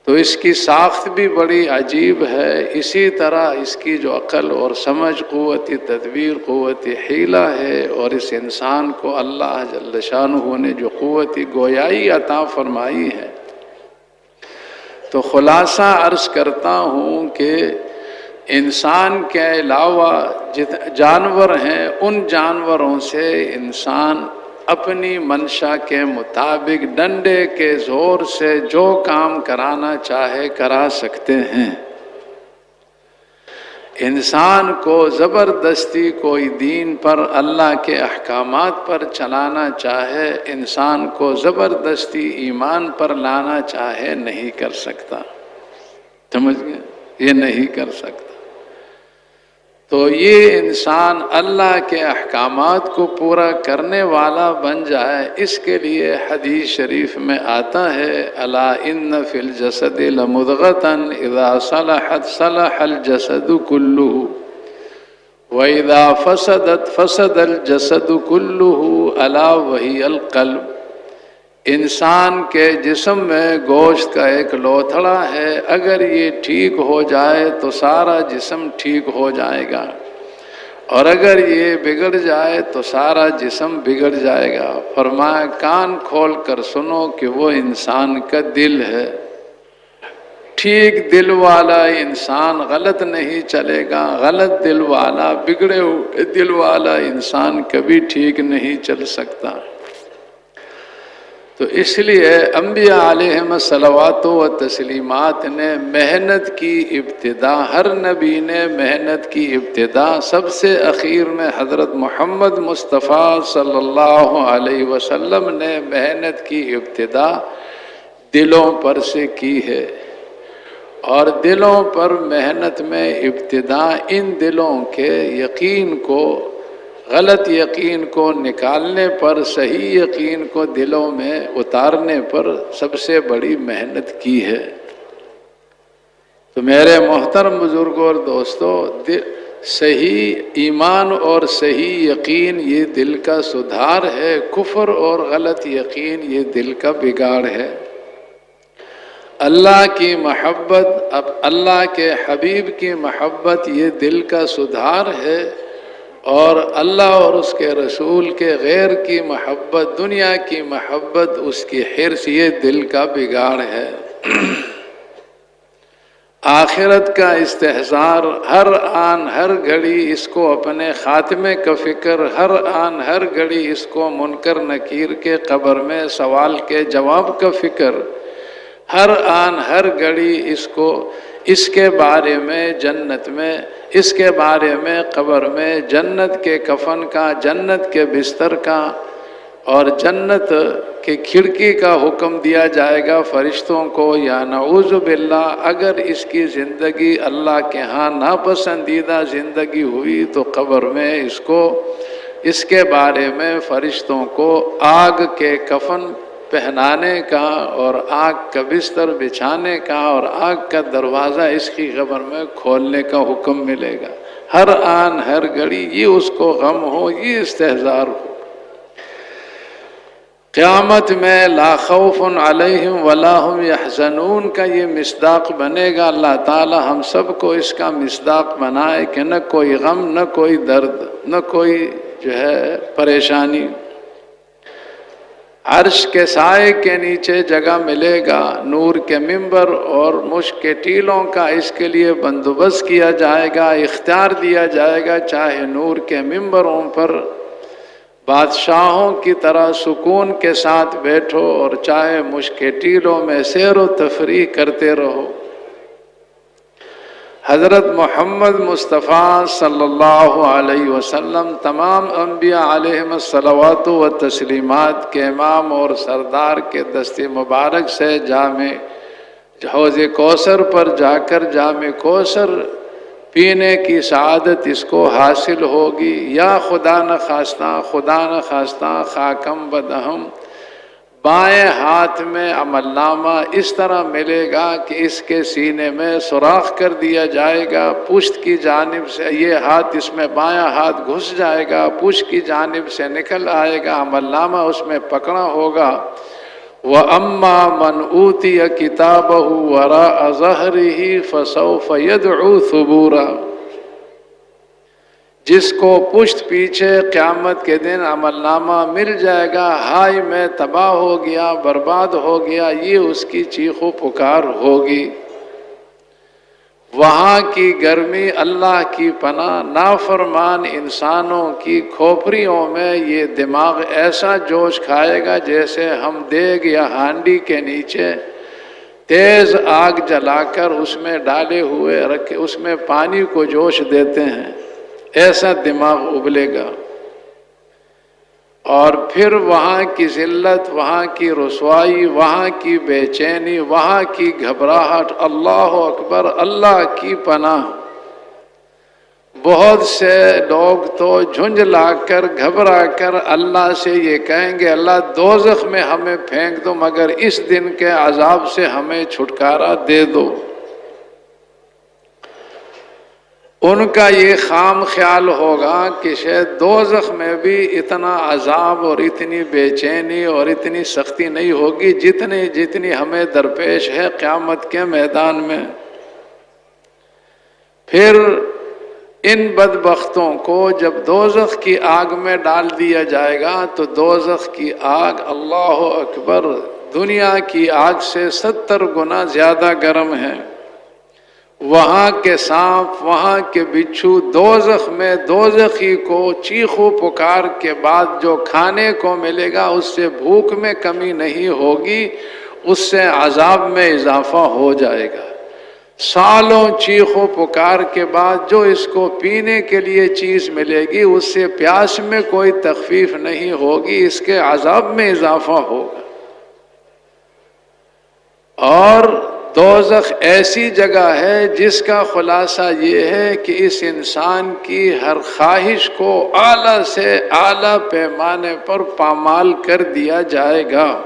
تو اس کی ساخت بھی بڑی عجیب ہے۔ اسی طرح اس کی جو عقل اور سمجھ، قوتی تدبیر، قوتی حیلہ ہے، اور اس انسان کو اللہ جل شانہ نے جو قوتی گویائی عطا فرمائی ہے۔ تو خلاصہ عرض کرتا ہوں کہ انسان کے علاوہ جانور ہیں، ان جانوروں سے انسان اپنی منشا کے مطابق ڈنڈے کے زور سے جو کام کرانا چاہے کرا سکتے ہیں۔ انسان کو زبردستی کوئی دین پر، اللہ کے احکامات پر چلانا چاہے، انسان کو زبردستی ایمان پر لانا چاہے، نہیں کر سکتا۔ سمجھ گئے؟ یہ نہیں کر سکتا۔ تو یہ انسان اللہ کے احکامات کو پورا کرنے والا بن جائے، اس کے لیے حدیث شریف میں آتا ہے الا ان فی الجسد لمضغۃ اذا صلحت صلح الجسد کلہ واذا فسدت فسد الجسد کلہ الا وہی القلب۔ انسان کے جسم میں گوشت کا ایک لوتھڑا ہے، اگر یہ ٹھیک ہو جائے تو سارا جسم ٹھیک ہو جائے گا، اور اگر یہ بگڑ جائے تو سارا جسم بگڑ جائے گا۔ فرمایا کان کھول کر سنو کہ وہ انسان کا دل ہے۔ ٹھیک دل والا انسان غلط نہیں چلے گا، غلط دل والا، بگڑے ہوئے دل والا انسان کبھی ٹھیک نہیں چل سکتا۔ تو اس لیے انبیاء علیہم الصلوات و تسلیمات نے محنت کی ابتدا، ہر نبی نے محنت کی ابتدا سب سے اخیر میں حضرت محمد مصطفیٰ صلی اللہ علیہ وسلم نے محنت کی ابتدا دلوں پر سے کی ہے، اور دلوں پر محنت میں ابتدا ان دلوں کے یقین کو، غلط یقین کو نکالنے پر، صحیح یقین کو دلوں میں اتارنے پر سب سے بڑی محنت کی ہے۔ تو میرے محترم بزرگوں اور دوستو، صحیح ایمان اور صحیح یقین یہ دل کا سدھار ہے، کفر اور غلط یقین یہ دل کا بگاڑ ہے۔ اللہ کی محبت، اب اللہ کے حبیب کی محبت یہ دل کا سدھار ہے، اور اللہ اور اس کے رسول کے غیر کی محبت، دنیا کی محبت، اس کی حرص یہ دل کا بگاڑ ہے۔ آخرت کا استحضار، ہر آن ہر گھڑی اس کو اپنے خاتمے کا فکر، ہر آن ہر گھڑی اس کو منکر نکیر کے قبر میں سوال کے جواب کا فکر، ہر آن ہر گھڑی اس کو اس کے بارے میں جنت میں، اس کے بارے میں قبر میں جنت کے کفن کا، جنت کے بستر کا اور جنت کی کھڑکی کا حکم دیا جائے گا فرشتوں کو، یا نعوذ باللہ اگر اس کی زندگی اللہ کے ہاں ناپسندیدہ زندگی ہوئی تو قبر میں اس کو، اس کے بارے میں فرشتوں کو آگ کے کفن پہنانے کا اور آگ کا بستر بچھانے کا اور آگ کا دروازہ اس کی قبر میں کھولنے کا حکم ملے گا۔ ہر آن ہر گھڑی یہ اس کو غم ہو، یہ استحضار ہو۔ قیامت میں لا خوف علیہم ولا هم یحزنون کا یہ مصداق بنے گا۔ اللہ تعالی ہم سب کو اس کا مصداق بنائے کہ نہ کوئی غم، نہ کوئی درد، نہ کوئی پریشانی۔ عرش کے سائے کے نیچے جگہ ملے گا، نور کے ممبر اور مشک کے ٹیلوں کا اس کے لیے بندوبست کیا جائے گا، اختیار دیا جائے گا، چاہے نور کے ممبروں پر بادشاہوں کی طرح سکون کے ساتھ بیٹھو اور چاہے مشک کے ٹیلوں میں سیر و تفریح کرتے رہو۔ حضرت محمد مصطفیٰ صلی اللہ علیہ وسلم تمام انبیاء علیہم الصلوات و تسلیمات کے امام اور سردار کے دست مبارک سے جامع حوض کوثر پر جا کر جامع کوثر پینے کی سعادت اس کو حاصل ہوگی، یا خدا نخواستہ خاکم بدہم بائیں ہاتھ میں عمل نامہ اس طرح ملے گا کہ اس کے سینے میں سوراخ کر دیا جائے گا، پشت کی جانب سے یہ ہاتھ اس میں بایاں ہاتھ گھس جائے گا، پشت کی جانب سے نکل آئے گا، عمل نامہ اس میں پکڑا ہوگا۔ وَأَمَّا مَنْ أُوتِيَ كِتَابَهُ وَرَاءَ ظَهْرِهِ فَسَوْفَ يَدْعُو ثُبُورًا، جس کو پشت پیچھے قیامت کے دن عمل نامہ مل جائے گا، ہائے میں تباہ ہو گیا، برباد ہو گیا، یہ اس کی چیخ و پکار ہوگی۔ وہاں کی گرمی، اللہ کی پناہ، نافرمان انسانوں کی کھوپڑیوں میں یہ دماغ ایسا جوش کھائے گا جیسے ہم دیگ یا ہانڈی کے نیچے تیز آگ جلا کر اس میں ڈالے ہوئے رکھے اس میں پانی کو جوش دیتے ہیں، ایسا دماغ ابلے گا۔ اور پھر وہاں کی ذلت، وہاں کی رسوائی، وہاں کی بے چینی، وہاں کی گھبراہٹ، اللہ اکبر، اللہ کی پناہ۔ بہت سے لوگ تو جھنجلا کر گھبرا کر اللہ سے یہ کہیں گے اللہ دوزخ میں ہمیں پھینک دو مگر اس دن کے عذاب سے ہمیں چھٹکارا دے دو۔ ان کا یہ خام خیال ہوگا کہ شاید دوزخ میں بھی اتنا عذاب اور اتنی بے چینی اور اتنی سختی نہیں ہوگی جتنی ہمیں درپیش ہے قیامت کے میدان میں۔ پھر ان بدبختوں کو جب دوزخ کی آگ میں ڈال دیا جائے گا تو دوزخ کی آگ اللہ اکبر دنیا کی آگ سے 70 گنا زیادہ گرم ہے۔ وہاں کے سانپ، وہاں کے بچھو دوزخ میں دوزخی کو چیخ و پکار کے بعد جو کھانے کو ملے گا اس سے بھوک میں کمی نہیں ہوگی، اس سے عذاب میں اضافہ ہو جائے گا۔ سالوں چیخ و پکار کے بعد جو اس کو پینے کے لیے چیز ملے گی اس سے پیاس میں کوئی تخفیف نہیں ہوگی، اس کے عذاب میں اضافہ ہوگا۔ اور دوزخ ایسی جگہ ہے جس کا خلاصہ یہ ہے کہ اس انسان کی ہر خواہش کو اعلیٰ سے اعلیٰ پیمانے پر پامال کر دیا جائے گا۔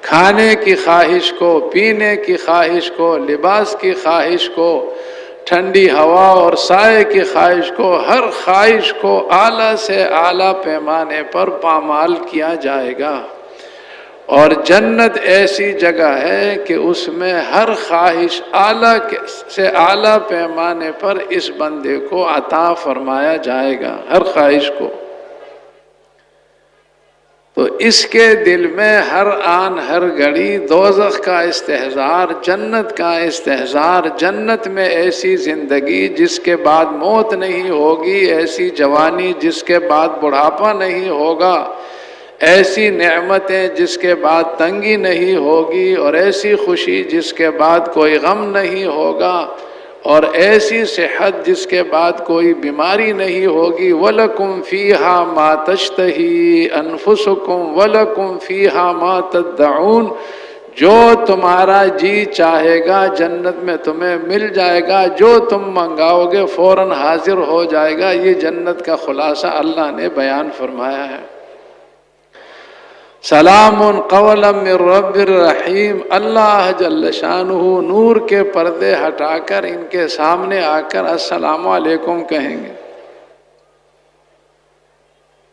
کھانے کی خواہش کو، پینے کی خواہش کو، لباس کی خواہش کو، ٹھنڈی ہوا اور سائے کی خواہش کو، ہر خواہش کو اعلیٰ سے اعلیٰ پیمانے پر پامال کیا جائے گا۔ اور جنت ایسی جگہ ہے کہ اس میں ہر خواہش اعلیٰ سے اعلیٰ پیمانے پر اس بندے کو عطا فرمایا جائے گا، ہر خواہش کو۔ تو اس کے دل میں ہر آن ہر گھڑی دوزخ کا استحضار، جنت کا استحضار، جنت میں ایسی زندگی جس کے بعد موت نہیں ہوگی، ایسی جوانی جس کے بعد بڑھاپا نہیں ہوگا، ایسی نعمتیں جس کے بعد تنگی نہیں ہوگی، اور ایسی خوشی جس کے بعد کوئی غم نہیں ہوگا، اور ایسی صحت جس کے بعد کوئی بیماری نہیں ہوگی۔ وَلَكُمْ فِيهَا مَا تَشْتَهِي أَنفُسُكُمْ وَلَكُمْ فِيهَا مَا تَدَّعُونَ، جو تمہارا جی چاہے گا جنت میں تمہیں مل جائے گا، جو تم منگاؤ گے فوراً حاضر ہو جائے گا۔ یہ جنت کا خلاصہ اللہ نے بیان فرمایا ہے۔ سلام قولا من رب الرحیم۔ اللہ جل شانہ نور کے پردے ہٹا کر ان کے سامنے آ کر السلام علیکم کہیں گے،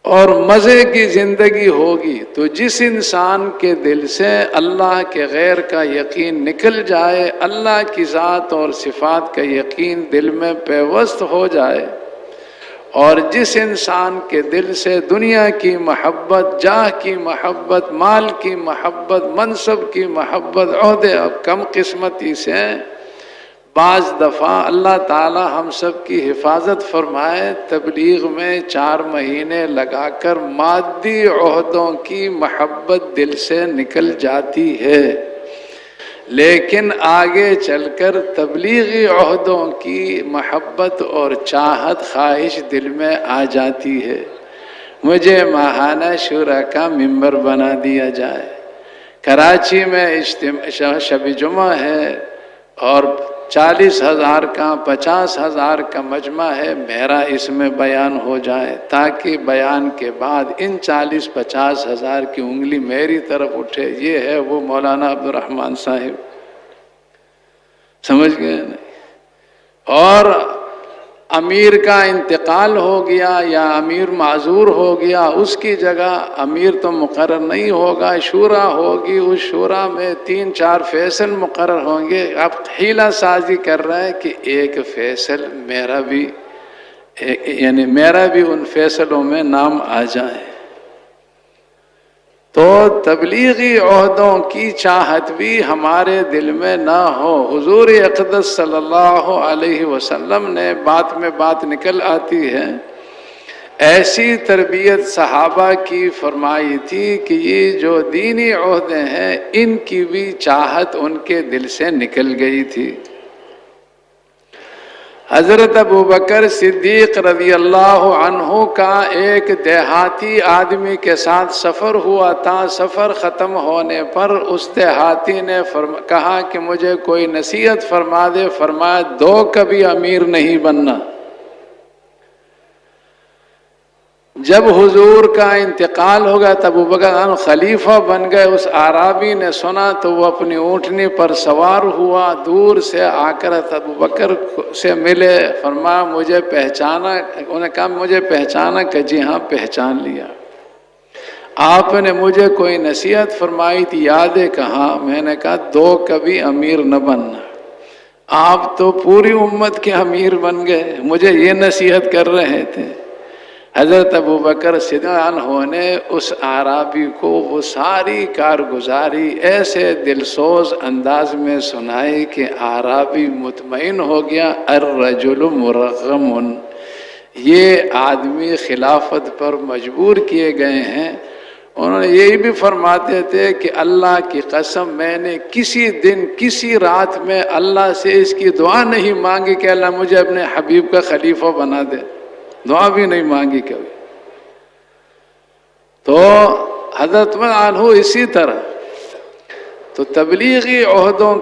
اور مزے کی زندگی ہوگی۔ تو جس انسان کے دل سے اللہ کے غیر کا یقین نکل جائے، اللہ کی ذات اور صفات کا یقین دل میں پیوست ہو جائے، اور جس انسان کے دل سے دنیا کی محبت، جاہ کی محبت، مال کی محبت، منصب کی محبت، عہدے اور کم قسمتی سے بعض دفعہ اللہ تعالی ہم سب کی حفاظت فرمائے، تبلیغ میں 4 مہینے لگا کر مادی عہدوں کی محبت دل سے نکل جاتی ہے، لیکن آگے چل کر تبلیغی عہدوں کی محبت اور چاہت، خواہش دل میں آ جاتی ہے۔ مجھے ماہانہ شورا کا ممبر بنا دیا جائے، کراچی میں شب جمعہ ہے اور 40,000 کا 50,000 کا مجمع ہے، میرا اس میں بیان ہو جائے، تاکہ بیان کے بعد ان 40-50,000 کی انگلی میری طرف اٹھے۔ یہ ہے وہ مولانا عبد الرحمن صاحب، سمجھ گئے نہیں؟ اور امیر کا انتقال ہو گیا یا امیر معذور ہو گیا، اس کی جگہ امیر تو مقرر نہیں ہوگا، شورا ہوگی، اس شورا میں 3-4 فیصل مقرر ہوں گے۔ آپ حیلہ سازی کر رہے ہیں کہ ایک فیصل میرا بھی، یعنی میرا بھی ان فیصلوں میں نام آ جائے۔ تو تبلیغی عہدوں کی چاہت بھی ہمارے دل میں نہ ہو۔ حضور اقدس صلی اللہ علیہ وسلم نے بات میں بات نکل آتی ہے، ایسی تربیت صحابہ کی فرمائی تھی کہ یہ جو دینی عہدے ہیں ان کی بھی چاہت ان کے دل سے نکل گئی تھی۔ حضرت ابوبکر صدیق رضی اللہ عنہ کا ایک دیہاتی آدمی کے ساتھ سفر ہوا تھا۔ سفر ختم ہونے پر اس دیہاتی نے کہا کہ مجھے کوئی نصیحت فرما دے۔ فرمایا 2 کبھی امیر نہیں بننا۔ جب حضور کا انتقال ہو گیا تب ابوبکر خلیفہ بن گئے۔ اس اعرابی نے سنا تو وہ اپنی اونٹنی پر سوار ہوا، دور سے آ کر ابوبکر سے ملے۔ فرمایا مجھے پہچانا؟ انہوں نے کہا مجھے پہچانا؟ کہ جی ہاں پہچان لیا۔ آپ نے مجھے کوئی نصیحت فرمائی تھی، یاد ہے؟ کہاں؟ میں نے کہا 2 کبھی امیر نہ بننا۔ آپ تو پوری امت کے امیر بن گئے، مجھے یہ نصیحت کر رہے تھے۔ حضرت ابوبکر صدیق عنہ نے اس اعرابی کو وہ ساری کارگزاری ایسے دلسوز انداز میں سنائی کہ اعرابی مطمئن ہو گیا۔ الرجل مرغم، یہ آدمی خلافت پر مجبور کیے گئے ہیں۔ انہوں نے یہی بھی فرماتے تھے کہ اللہ کی قسم میں نے کسی دن کسی رات میں اللہ سے اس کی دعا نہیں مانگی کہ اللہ مجھے اپنے حبیب کا خلیفہ بنا دے، دعا بھی نہیں مانگی کبھی۔ تو حضرت عنہ اسی طرح تو تبلیغی عہدوں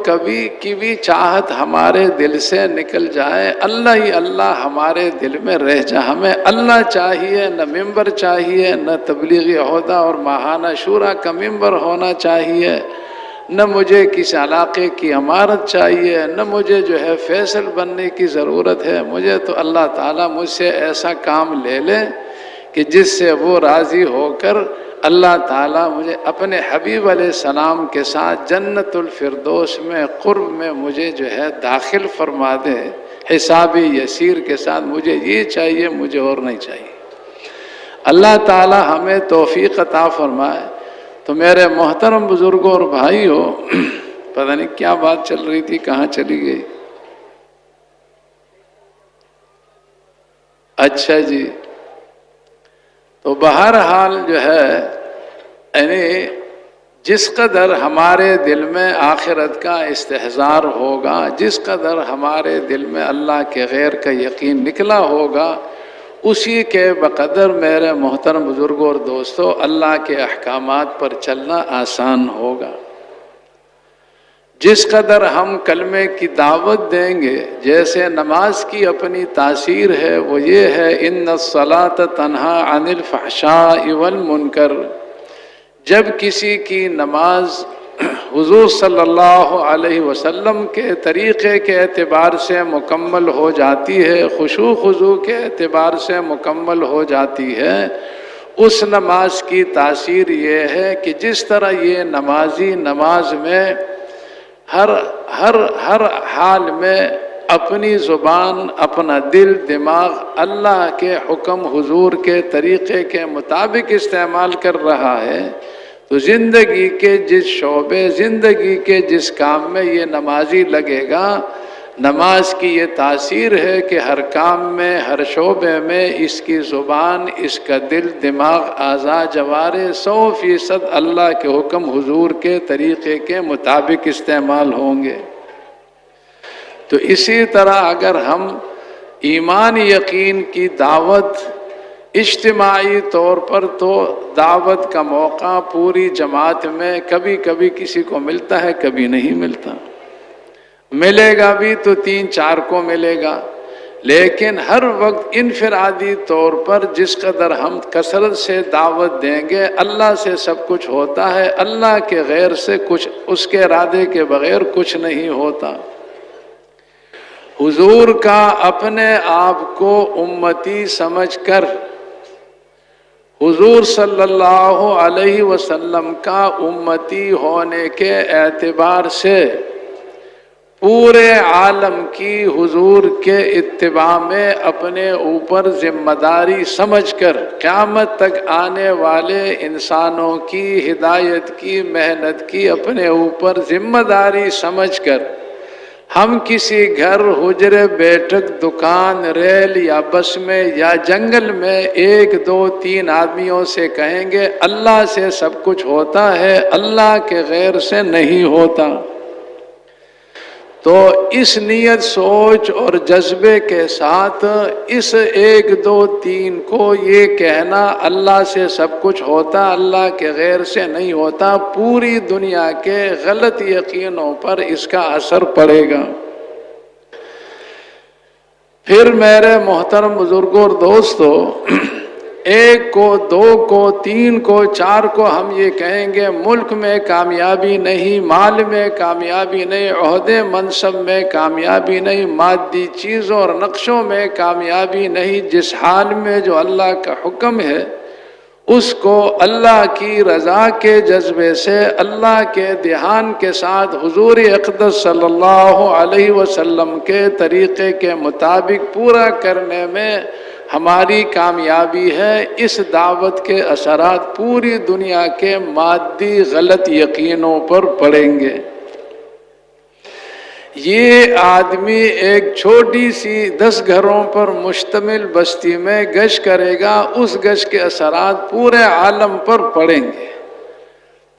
کی بھی چاہت ہمارے دل سے نکل جائے، اللہ ہی اللہ ہمارے دل میں رہ جائے۔ ہمیں اللہ چاہیے، نہ ممبر چاہیے، نہ تبلیغی عہدہ اور ماہانہ شورا کا ممبر ہونا چاہیے، نہ مجھے کسی علاقے کی امارت چاہیے، نہ مجھے جو ہے فیصل بننے کی ضرورت ہے۔ مجھے تو اللہ تعالیٰ مجھ سے ایسا کام لے لے کہ جس سے وہ راضی ہو کر اللہ تعالیٰ مجھے اپنے حبیب علیہ السلام کے ساتھ جنت الفردوس میں قرب میں مجھے جو ہے داخل فرما دے، حساب یسیر کے ساتھ۔ مجھے یہ چاہیے، مجھے اور نہیں چاہیے۔ اللہ تعالی ہمیں توفیق عطا فرمائے۔ تو میرے محترم بزرگوں اور بھائیوں، پتہ نہیں کیا بات چل رہی تھی، کہاں چلی گئی؟ اچھا جی، تو بہرحال جو ہے یعنی جس قدر ہمارے دل میں آخرت کا استحضار ہوگا، جس قدر ہمارے دل میں اللہ کے غیر کا یقین نکلا ہوگا، اسی کے بقدر میرے محترم بزرگوں اور دوستوں اللہ کے احکامات پر چلنا آسان ہوگا۔ جس قدر ہم کلمے کی دعوت دیں گے، جیسے نماز کی اپنی تاثیر ہے وہ یہ ہے ان الصلاۃ تنہی عن الفحشاء والمنکر، جب کسی کی نماز حضور صلی اللہ علیہ وسلم کے طریقے کے اعتبار سے مکمل ہو جاتی ہے، خشوع خضوع کے اعتبار سے مکمل ہو جاتی ہے، اس نماز کی تاثیر یہ ہے کہ جس طرح یہ نمازی نماز میں ہر حال میں اپنی زبان، اپنا دل، دماغ اللہ کے حکم حضور کے طریقے کے مطابق استعمال کر رہا ہے، تو زندگی کے جس شعبے، زندگی کے جس کام میں یہ نمازی لگے گا، نماز کی یہ تاثیر ہے کہ ہر کام میں، ہر شعبے میں اس کی زبان، اس کا دل، دماغ، اعضاء، جوارح 100% اللہ کے حکم حضور کے طریقے کے مطابق استعمال ہوں گے۔ تو اسی طرح اگر ہم ایمان یقین کی دعوت اجتماعی طور پر، تو دعوت کا موقع پوری جماعت میں کبھی کبھی کسی کو ملتا ہے، کبھی نہیں ملتا، ملے گا بھی تو 3-4 کو ملے گا، لیکن ہر وقت انفرادی طور پر جس قدر ہم کثرت سے دعوت دیں گے، اللہ سے سب کچھ ہوتا ہے، اللہ کے غیر سے کچھ، اس کے ارادے کے بغیر کچھ نہیں ہوتا۔ حضور کا اپنے آپ کو امتی سمجھ کر، حضور صلی اللہ علیہ وسلم کا امتی ہونے کے اعتبار سے پورے عالم کی حضور کے اتباع میں اپنے اوپر ذمہ داری سمجھ کر، قیامت تک آنے والے انسانوں کی ہدایت کی، محنت کی اپنے اوپر ذمہ داری سمجھ کر، ہم کسی گھر، حجرے، بیٹھک، دکان، ریل یا بس میں یا جنگل میں 1-2-3 آدمیوں سے کہیں گے اللہ سے سب کچھ ہوتا ہے، اللہ کے غیر سے نہیں ہوتا، تو اس نیت، سوچ اور جذبے کے ساتھ اس 1-2-3 کو یہ کہنا اللہ سے سب کچھ ہوتا، اللہ کے غیر سے نہیں ہوتا، پوری دنیا کے غلط یقینوں پر اس کا اثر پڑے گا۔ پھر میرے محترم بزرگوں اور دوستو، 1 کو، 2 کو، 3 کو، 4 کو ہم یہ کہیں گے ملک میں کامیابی نہیں، مال میں کامیابی نہیں، عہدے منصب میں کامیابی نہیں، مادی چیزوں اور نقشوں میں کامیابی نہیں، جس حال میں جو اللہ کا حکم ہے اس کو اللہ کی رضا کے جذبے سے، اللہ کے دھیان کے ساتھ، حضور اقدس صلی اللہ علیہ وسلم کے طریقے کے مطابق پورا کرنے میں ہماری کامیابی ہے۔ اس دعوت کے اثرات پوری دنیا کے مادی غلط یقینوں پر پڑیں گے۔ یہ آدمی ایک چھوٹی سی 10 گھروں پر مشتمل بستی میں گشت کرے گا، اس گشت کے اثرات پورے عالم پر پڑیں گے۔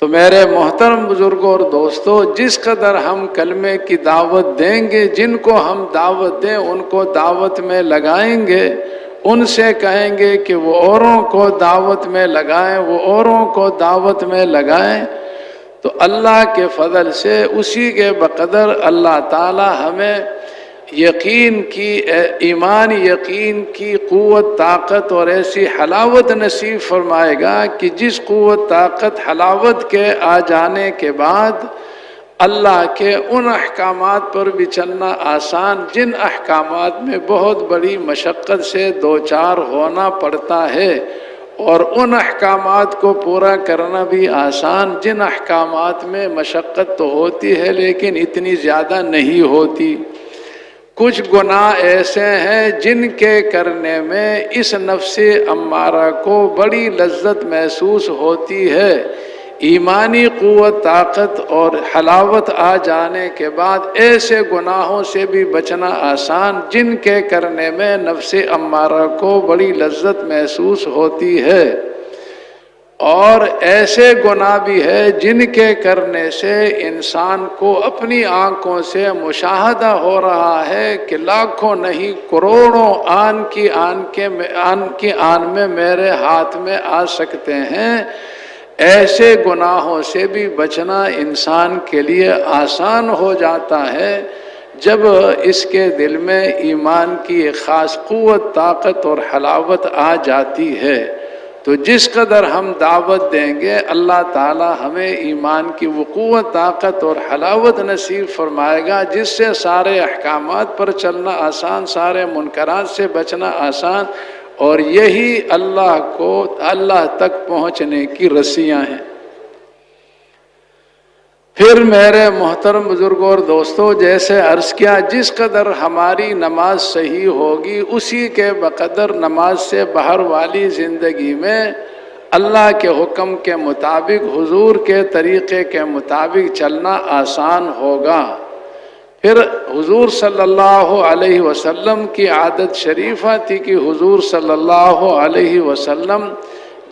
تو میرے محترم بزرگوں اور دوستو، جس قدر ہم کلمے کی دعوت دیں گے، جن کو ہم دعوت دیں ان کو دعوت میں لگائیں گے، ان سے کہیں گے کہ وہ اوروں کو دعوت میں لگائیں، وہ اوروں کو دعوت میں لگائیں، تو اللہ کے فضل سے اسی کے بقدر اللہ تعالی ہمیں یقین کی، ایمان یقین کی قوت، طاقت اور ایسی حلاوت نصیب فرمائے گا کہ جس قوت، طاقت، حلاوت کے آ جانے کے بعد اللہ کے ان احکامات پر بھی چلنا آسان، جن احکامات میں بہت بڑی مشقت سے دوچار ہونا پڑتا ہے، اور ان احکامات کو پورا کرنا بھی آسان، جن احکامات میں مشقت تو ہوتی ہے لیکن اتنی زیادہ نہیں ہوتی۔ کچھ گناہ ایسے ہیں جن کے کرنے میں اس نفس امارہ کو بڑی لذت محسوس ہوتی ہے، ایمانی قوت، طاقت اور حلاوت آ جانے کے بعد ایسے گناہوں سے بھی بچنا آسان جن کے کرنے میں نفس امارہ کو بڑی لذت محسوس ہوتی ہے، اور ایسے گناہ بھی ہے جن کے کرنے سے انسان کو اپنی آنکھوں سے مشاہدہ ہو رہا ہے کہ لاکھوں نہیں کروڑوں آن کی آن میں میرے ہاتھ میں آ سکتے ہیں۔ ایسے گناہوں سے بھی بچنا انسان کے لیے آسان ہو جاتا ہے جب اس کے دل میں ایمان کی ایک خاص قوت، طاقت اور حلاوت آ جاتی ہے۔ تو جس قدر ہم دعوت دیں گے اللہ تعالی ہمیں ایمان کی وہ قوت، طاقت اور حلاوت نصیب فرمائے گا جس سے سارے احکامات پر چلنا آسان، سارے منکرات سے بچنا آسان، اور یہی اللہ تک پہنچنے کی رسیاں ہیں۔ پھر میرے محترم بزرگوں اور دوستوں، جیسے عرض کیا جس قدر ہماری نماز صحیح ہوگی اسی کے بقدر نماز سے باہر والی زندگی میں اللہ کے حکم کے مطابق، حضور کے طریقے کے مطابق چلنا آسان ہوگا۔ پھر حضور صلی اللہ علیہ وسلم کی عادت شریفہ تھی کہ حضور صلی اللہ علیہ وسلم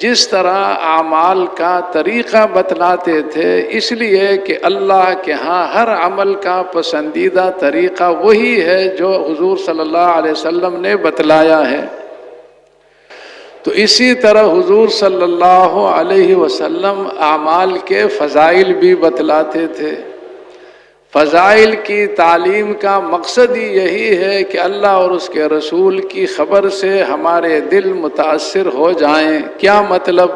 جس طرح اعمال کا طریقہ بتلاتے تھے، اس لیے کہ اللہ کے ہاں ہر عمل کا پسندیدہ طریقہ وہی ہے جو حضور صلی اللہ علیہ وسلم نے بتلایا ہے۔ تو اسی طرح حضور صلی اللہ علیہ وسلم اعمال کے فضائل بھی بتلاتے تھے۔ فضائل کی تعلیم کا مقصد ہی یہی ہے کہ اللہ اور اس کے رسول کی خبر سے ہمارے دل متاثر ہو جائیں۔ کیا مطلب؟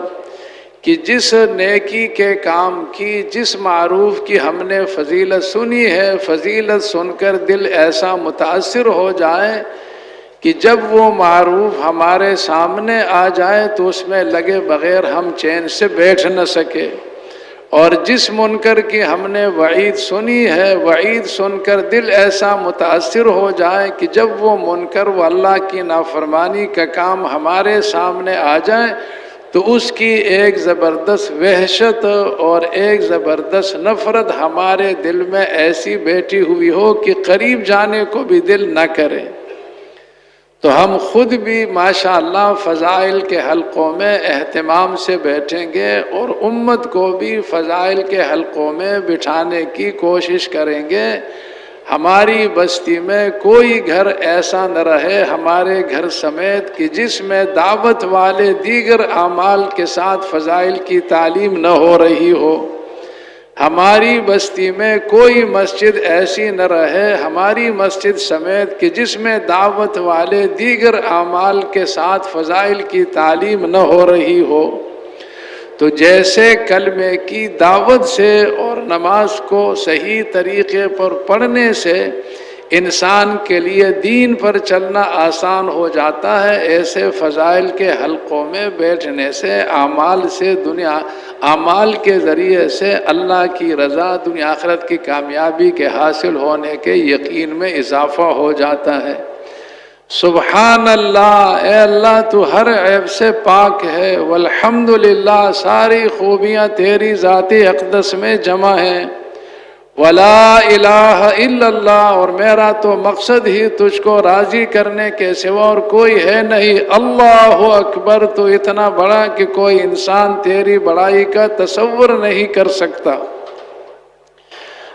کہ جس نیکی کے کام کی، جس معروف کی ہم نے فضیلت سنی ہے، فضیلت سن کر دل ایسا متاثر ہو جائے کہ جب وہ معروف ہمارے سامنے آ جائے تو اس میں لگے بغیر ہم چین سے بیٹھ نہ سکے، اور جس منکر کی ہم نے وعید سنی ہے، وعید سن کر دل ایسا متاثر ہو جائے کہ جب وہ منکر و اللہ کی نافرمانی کا کام ہمارے سامنے آ جائے تو اس کی ایک زبردست وحشت اور ایک زبردست نفرت ہمارے دل میں ایسی بیٹھی ہوئی ہو کہ قریب جانے کو بھی دل نہ کرے۔ تو ہم خود بھی ماشاءاللہ فضائل کے حلقوں میں اہتمام سے بیٹھیں گے اور امت کو بھی فضائل کے حلقوں میں بٹھانے کی کوشش کریں گے۔ ہماری بستی میں کوئی گھر ایسا نہ رہے ہمارے گھر سمیت کہ جس میں دعوت والے دیگر اعمال کے ساتھ فضائل کی تعلیم نہ ہو رہی ہو۔ ہماری بستی میں کوئی مسجد ایسی نہ رہے ہماری مسجد سمیت کہ جس میں دعوت والے دیگر اعمال کے ساتھ فضائل کی تعلیم نہ ہو رہی ہو۔ تو جیسے کلمے کی دعوت سے اور نماز کو صحیح طریقے پر پڑھنے سے انسان کے لیے دین پر چلنا آسان ہو جاتا ہے، ایسے فضائل کے حلقوں میں بیٹھنے سے اعمال کے ذریعے سے اللہ کی رضا، دنیا آخرت کی کامیابی کے حاصل ہونے کے یقین میں اضافہ ہو جاتا ہے۔ سبحان اللہ، اے اللہ تو ہر عیب سے پاک ہے، والحمدللہ ساری خوبیاں تیری ذات اقدس میں جمع ہیں، ولا الہ الا اللہ، اور میرا تو مقصد ہی تجھ کو راضی کرنے کے سوا اور کوئی ہے نہیں۔ اللہ اکبر، تو اتنا بڑا کہ کوئی انسان تیری بڑائی کا تصور نہیں کر سکتا۔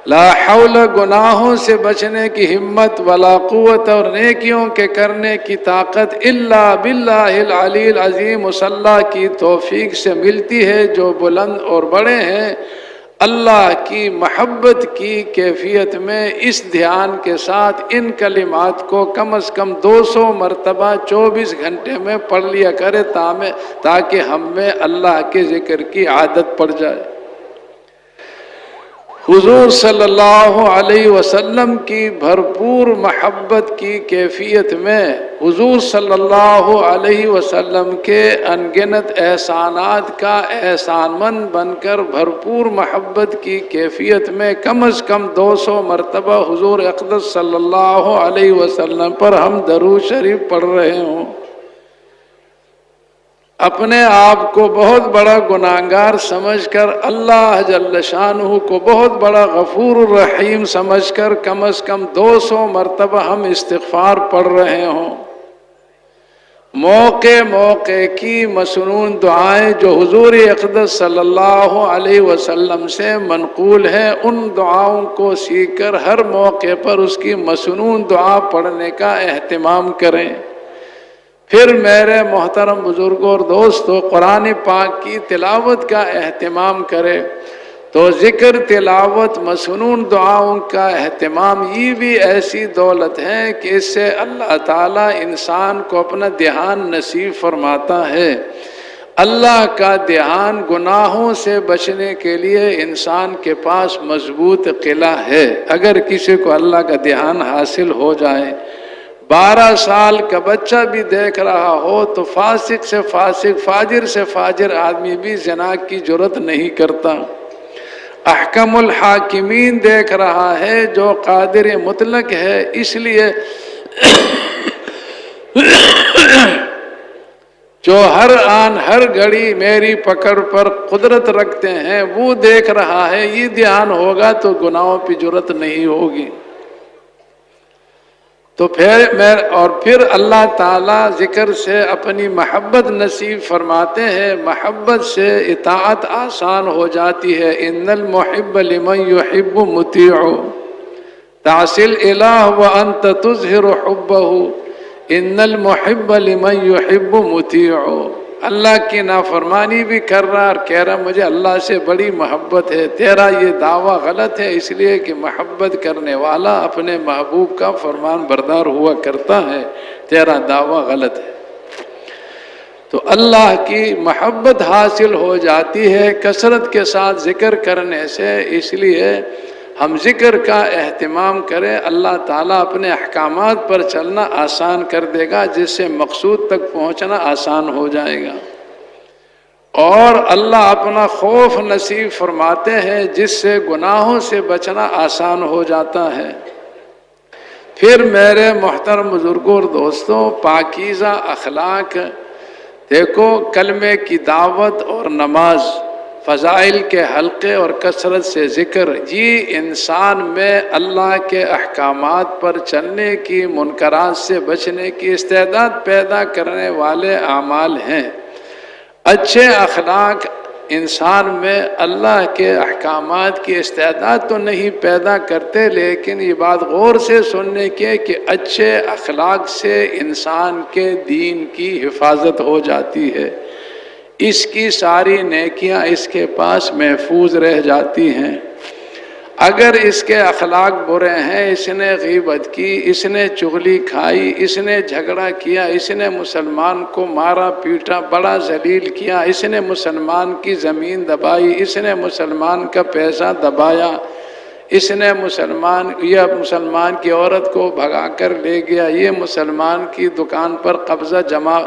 لا حول، گناہوں سے بچنے کی ہمت، ولا قوت، اور نیکیوں کے کرنے کی طاقت الا باللہ العلی العظیم، اس اللہ کی توفیق سے ملتی ہے جو بلند اور بڑے ہیں۔ اللہ کی محبت کی کیفیت میں اس دھیان کے ساتھ ان کلمات کو کم از کم 200 مرتبہ 24 گھنٹے میں پڑھ لیا کرے تاکہ ہم میں اللہ کے ذکر کی عادت پڑ جائے۔ حضور صلی اللہ علیہ وسلم کی بھرپور محبت کی کیفیت میں حضور صلی اللہ علیہ وسلم کے انگنت احسانات کا احسان مند بن کر بھرپور محبت کی کیفیت میں کم از کم 200 مرتبہ حضور اقدس صلی اللہ علیہ وسلم پر ہم درود شریف پڑھ رہے ہوں، اپنے آپ کو بہت بڑا گناہگار سمجھ کر اللہ جل شانہ کو بہت بڑا غفور الرحیم سمجھ کر کم از کم 200 مرتبہ ہم استغفار پڑھ رہے ہوں۔ موقع موقع کی مسنون دعائیں جو حضور اقدس صلی اللہ علیہ وسلم سے منقول ہیں، ان دعاؤں کو سیکھ کر ہر موقع پر اس کی مسنون دعا پڑھنے کا اہتمام کریں۔ پھر میرے محترم بزرگوں اور دوستو، قرآن پاک کی تلاوت کا اہتمام کرے تو ذکر، تلاوت، مسنون دعاؤں کا اہتمام یہ بھی ایسی دولت ہے کہ اس سے اللہ تعالیٰ انسان کو اپنا دھیان نصیب فرماتا ہے۔ اللہ کا دھیان گناہوں سے بچنے کے لیے انسان کے پاس مضبوط قلعہ ہے۔ اگر کسی کو اللہ کا دھیان حاصل ہو جائے، 12 سال کا بچہ بھی دیکھ رہا ہو تو فاسق سے فاسق، فاجر سے فاجر آدمی بھی زنا کی جرت نہیں کرتا۔ احکم الحاکمین دیکھ رہا ہے جو قادر مطلق ہے، اس لیے جو ہر آن ہر گھڑی میری پکڑ پر قدرت رکھتے ہیں، وہ دیکھ رہا ہے۔ یہ دھیان ہوگا تو گناہوں پہ جرت نہیں ہوگی۔ تو پھر اللہ تعالیٰ ذکر سے اپنی محبت نصیب فرماتے ہیں، محبت سے اطاعت آسان ہو جاتی ہے۔ ان المحب لمن يحب مطیع، تعصی الہ وانت تظہر حبہ، ان المحب لمن يحب مطیع۔ اللہ کی نافرمانی بھی کر رہا اور کہہ رہا مجھے اللہ سے بڑی محبت ہے۔ تیرا یہ دعویٰ غلط ہے، اس لیے کہ محبت کرنے والا اپنے محبوب کا فرمان بردار ہوا کرتا ہے، تیرا دعویٰ غلط ہے۔ تو اللہ کی محبت حاصل ہو جاتی ہے کثرت کے ساتھ ذکر کرنے سے، اس لیے ہم ذکر کا اہتمام کریں۔ اللہ تعالیٰ اپنے احکامات پر چلنا آسان کر دے گا، جس سے مقصود تک پہنچنا آسان ہو جائے گا، اور اللہ اپنا خوف نصیب فرماتے ہیں جس سے گناہوں سے بچنا آسان ہو جاتا ہے۔ پھر میرے محترم بزرگوں اور دوستوں، پاکیزہ اخلاق، دیکھو کلمے کی دعوت اور نماز، فضائل کے حلقے اور کثرت سے ذکر، یہ انسان میں اللہ کے احکامات پر چلنے کی، منکرات سے بچنے کی استعداد پیدا کرنے والے اعمال ہیں۔ اچھے اخلاق انسان میں اللہ کے احکامات کی استعداد تو نہیں پیدا کرتے، لیکن یہ بات غور سے سننے کی کہ اچھے اخلاق سے انسان کے دین کی حفاظت ہو جاتی ہے، اس کی ساری نیکیاں اس کے پاس محفوظ رہ جاتی ہیں۔ اگر اس کے اخلاق برے ہیں، اس نے غیبت کی، اس نے چغلی کھائی، اس نے جھگڑا کیا، اس نے مسلمان کو مارا پیٹا، بڑا ذلیل کیا، اس نے مسلمان کی زمین دبائی، اس نے مسلمان کا پیسہ دبایا، اس نے مسلمان کی عورت کو بھگا کر لے گیا، یہ مسلمان کی دکان پر قبضہ جما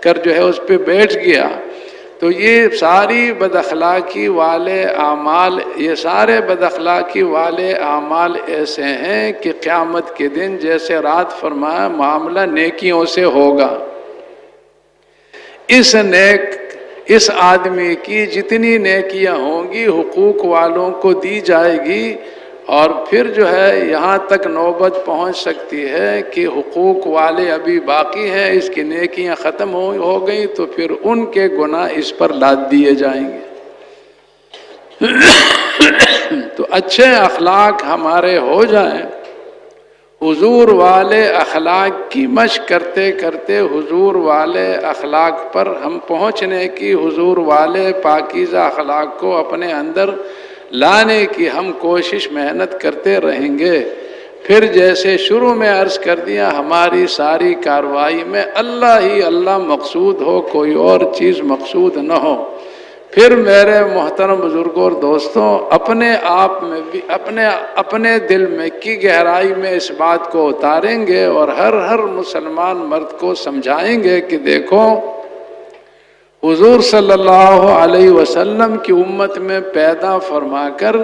کر جو ہے اس پہ بیٹھ گیا، تو یہ ساری بد اخلاقی والے اعمال، یہ سارے بد اخلاقی والے اعمال ایسے ہیں کہ قیامت کے دن جیسے رات فرمایا معاملہ نیکیوں سے ہوگا۔ اس آدمی کی جتنی نیکیاں ہوں گی حقوق والوں کو دی جائے گی، اور پھر جو ہے یہاں تک نوبت پہنچ سکتی ہے کہ حقوق والے ابھی باقی ہیں، اس کی نیکیاں ختم ہو گئی تو پھر ان کے گناہ اس پر لاد دیے جائیں گے۔ تو اچھے اخلاق ہمارے ہو جائیں، حضور والے اخلاق کی مشق کرتے کرتے حضور والے اخلاق پر ہم پہنچنے کی، حضور والے پاکیزہ اخلاق کو اپنے اندر لانے کی ہم کوشش محنت کرتے رہیں گے۔ پھر جیسے شروع میں عرض کر دیا، ہماری ساری کارروائی میں اللہ ہی اللہ مقصود ہو، کوئی اور چیز مقصود نہ ہو۔ پھر میرے محترم بزرگوں اور دوستوں، اپنے آپ میں بھی اپنے دل میں کی گہرائی میں اس بات کو اتاریں گے اور ہر مسلمان مرد کو سمجھائیں گے کہ دیکھو، حضور صلی اللہ علیہ وسلم کی امت میں پیدا فرما کر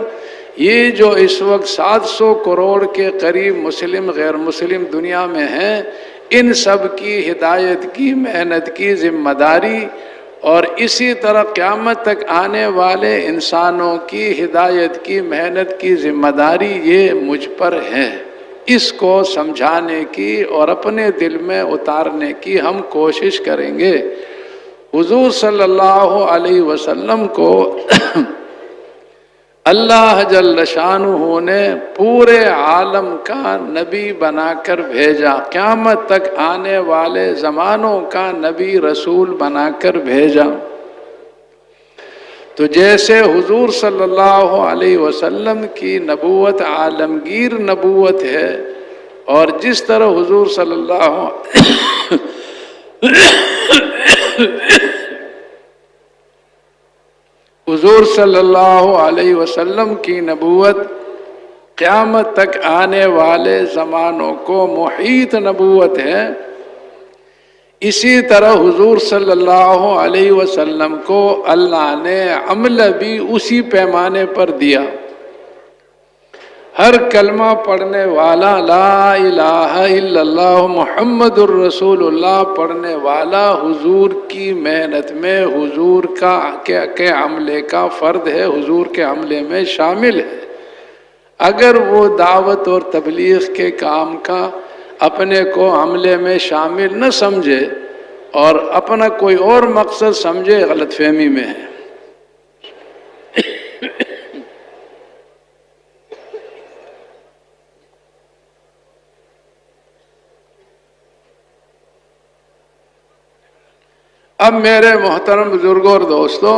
یہ جو اس وقت 700 کروڑ کے قریب مسلم غیر مسلم دنیا میں ہیں، ان سب کی ہدایت کی محنت کی ذمہ داری اور اسی طرح قیامت تک آنے والے انسانوں کی ہدایت کی محنت کی ذمہ داری یہ مجھ پر ہے۔ اس کو سمجھانے کی اور اپنے دل میں اتارنے کی ہم کوشش کریں گے۔ حضور صلی اللہ علیہ وسلم کو اللہ جل شانہ نے پورے عالم کا نبی بنا کر بھیجا، قیامت تک آنے والے زمانوں کا نبی رسول بنا کر بھیجا۔ تو جیسے حضور صلی اللہ علیہ وسلم کی نبوت عالمگیر نبوت ہے، اور جس طرح حضور صلی اللہ حضور صلی اللہ علیہ وسلم کی نبوت قیامت تک آنے والے زمانوں کو محیط نبوت ہے، اسی طرح حضور صلی اللہ علیہ وسلم کو اللہ نے عمل بھی اسی پیمانے پر دیا۔ ہر کلمہ پڑھنے والا، لا الہ الا اللہ محمد الرسول اللہ پڑھنے والا حضور کی محنت میں، حضور کے عملے کا فرد ہے، حضور کے عملے میں شامل ہے۔ اگر وہ دعوت اور تبلیغ کے کام کا اپنے کو عملے میں شامل نہ سمجھے اور اپنا کوئی اور مقصد سمجھے، غلط فہمی میں ہے۔ اب میرے محترم بزرگوں اور دوستوں،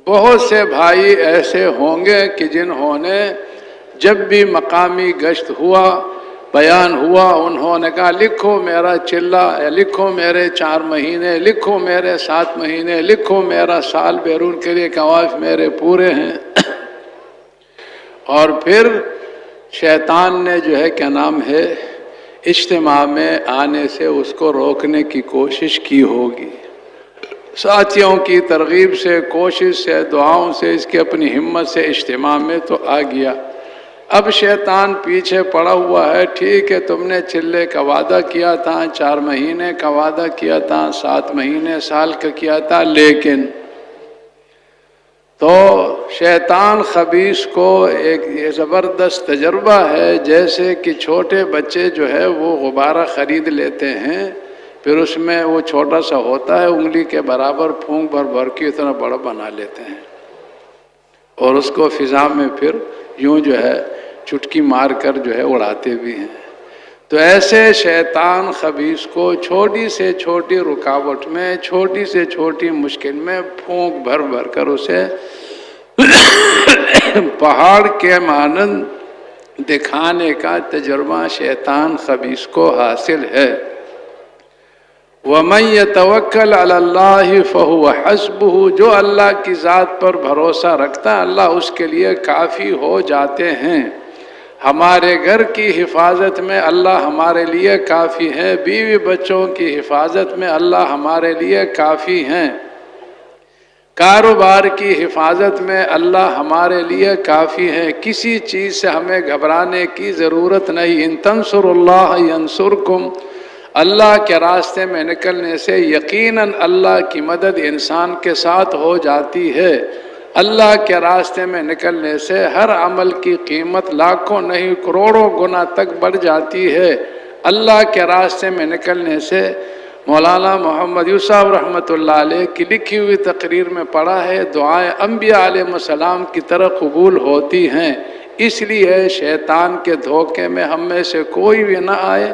بہت سے بھائی ایسے ہوں گے کہ جنہوں نے جب بھی مقامی گشت ہوا، بیان ہوا، انہوں نے کہا لکھو میرا چلہ، لکھو میرے 4 مہینے، لکھو میرے 7 مہینے، لکھو میرا سال، بیرون کے لیے قواف میرے پورے ہیں۔ اور پھر شیطان نے جو ہے کیا نام ہے، اجتماع میں آنے سے اس کو روکنے کی کوشش کی ہوگی۔ ساتھیوں کی ترغیب سے، کوشش سے، دعاؤں سے، اس کی اپنی ہمت سے اجتماع میں تو آ گیا۔ اب شیطان پیچھے پڑا ہوا ہے، ٹھیک ہے تم نے چلے کا وعدہ کیا تھا، 4 مہینے کا وعدہ کیا تھا، 7 مہینے، سال کا کیا تھا، لیکن تو شیطان خبیث کو ایک یہ زبردست تجربہ ہے، جیسے کہ چھوٹے بچے جو ہے وہ غبارہ خرید لیتے ہیں، پھر اس میں وہ چھوٹا سا ہوتا ہے، انگلی کے برابر پھونک بھر کے اتنا بڑا بنا لیتے ہیں، اور اس کو فضا میں پھر یوں جو ہے چٹکی مار کر جو ہے اڑاتے بھی ہیں۔ تو ایسے شیطان خبیث کو چھوٹی سے چھوٹی رکاوٹ میں، چھوٹی سے چھوٹی مشکل میں پھونک بھر کر اسے پہاڑ کے مانند دکھانے کا تجربہ شیطان خبیث کو حاصل ہے۔ وَمَن يَتَوَكَّلْ عَلَى اللَّهِ فَهُوَ حَسْبُهُ، جو اللہ کی ذات پر بھروسہ رکھتا ہے اللہ اس کے لیے کافی ہو جاتے ہیں۔ ہمارے گھر کی حفاظت میں اللہ ہمارے لیے کافی ہے، بیوی بچوں کی حفاظت میں اللہ ہمارے لیے کافی ہیں، کاروبار کی حفاظت میں اللہ ہمارے لیے کافی ہے، کسی چیز سے ہمیں گھبرانے کی ضرورت نہیں۔ ان تنصروا اللہ ینصرکم، اللہ کے راستے میں نکلنے سے یقیناً اللہ کی مدد انسان کے ساتھ ہو جاتی ہے۔ اللہ کے راستے میں نکلنے سے ہر عمل کی قیمت لاکھوں نہیں کروڑوں گنا تک بڑھ جاتی ہے۔ اللہ کے راستے میں نکلنے سے مولانا محمد یوسف رحمۃ اللہ علیہ کی لکھی ہوئی تقریر میں پڑھا ہے، دعائیں انبیاء علیہ السلام کی طرح قبول ہوتی ہیں۔ اس لیے شیطان کے دھوکے میں ہم میں سے کوئی بھی نہ آئے۔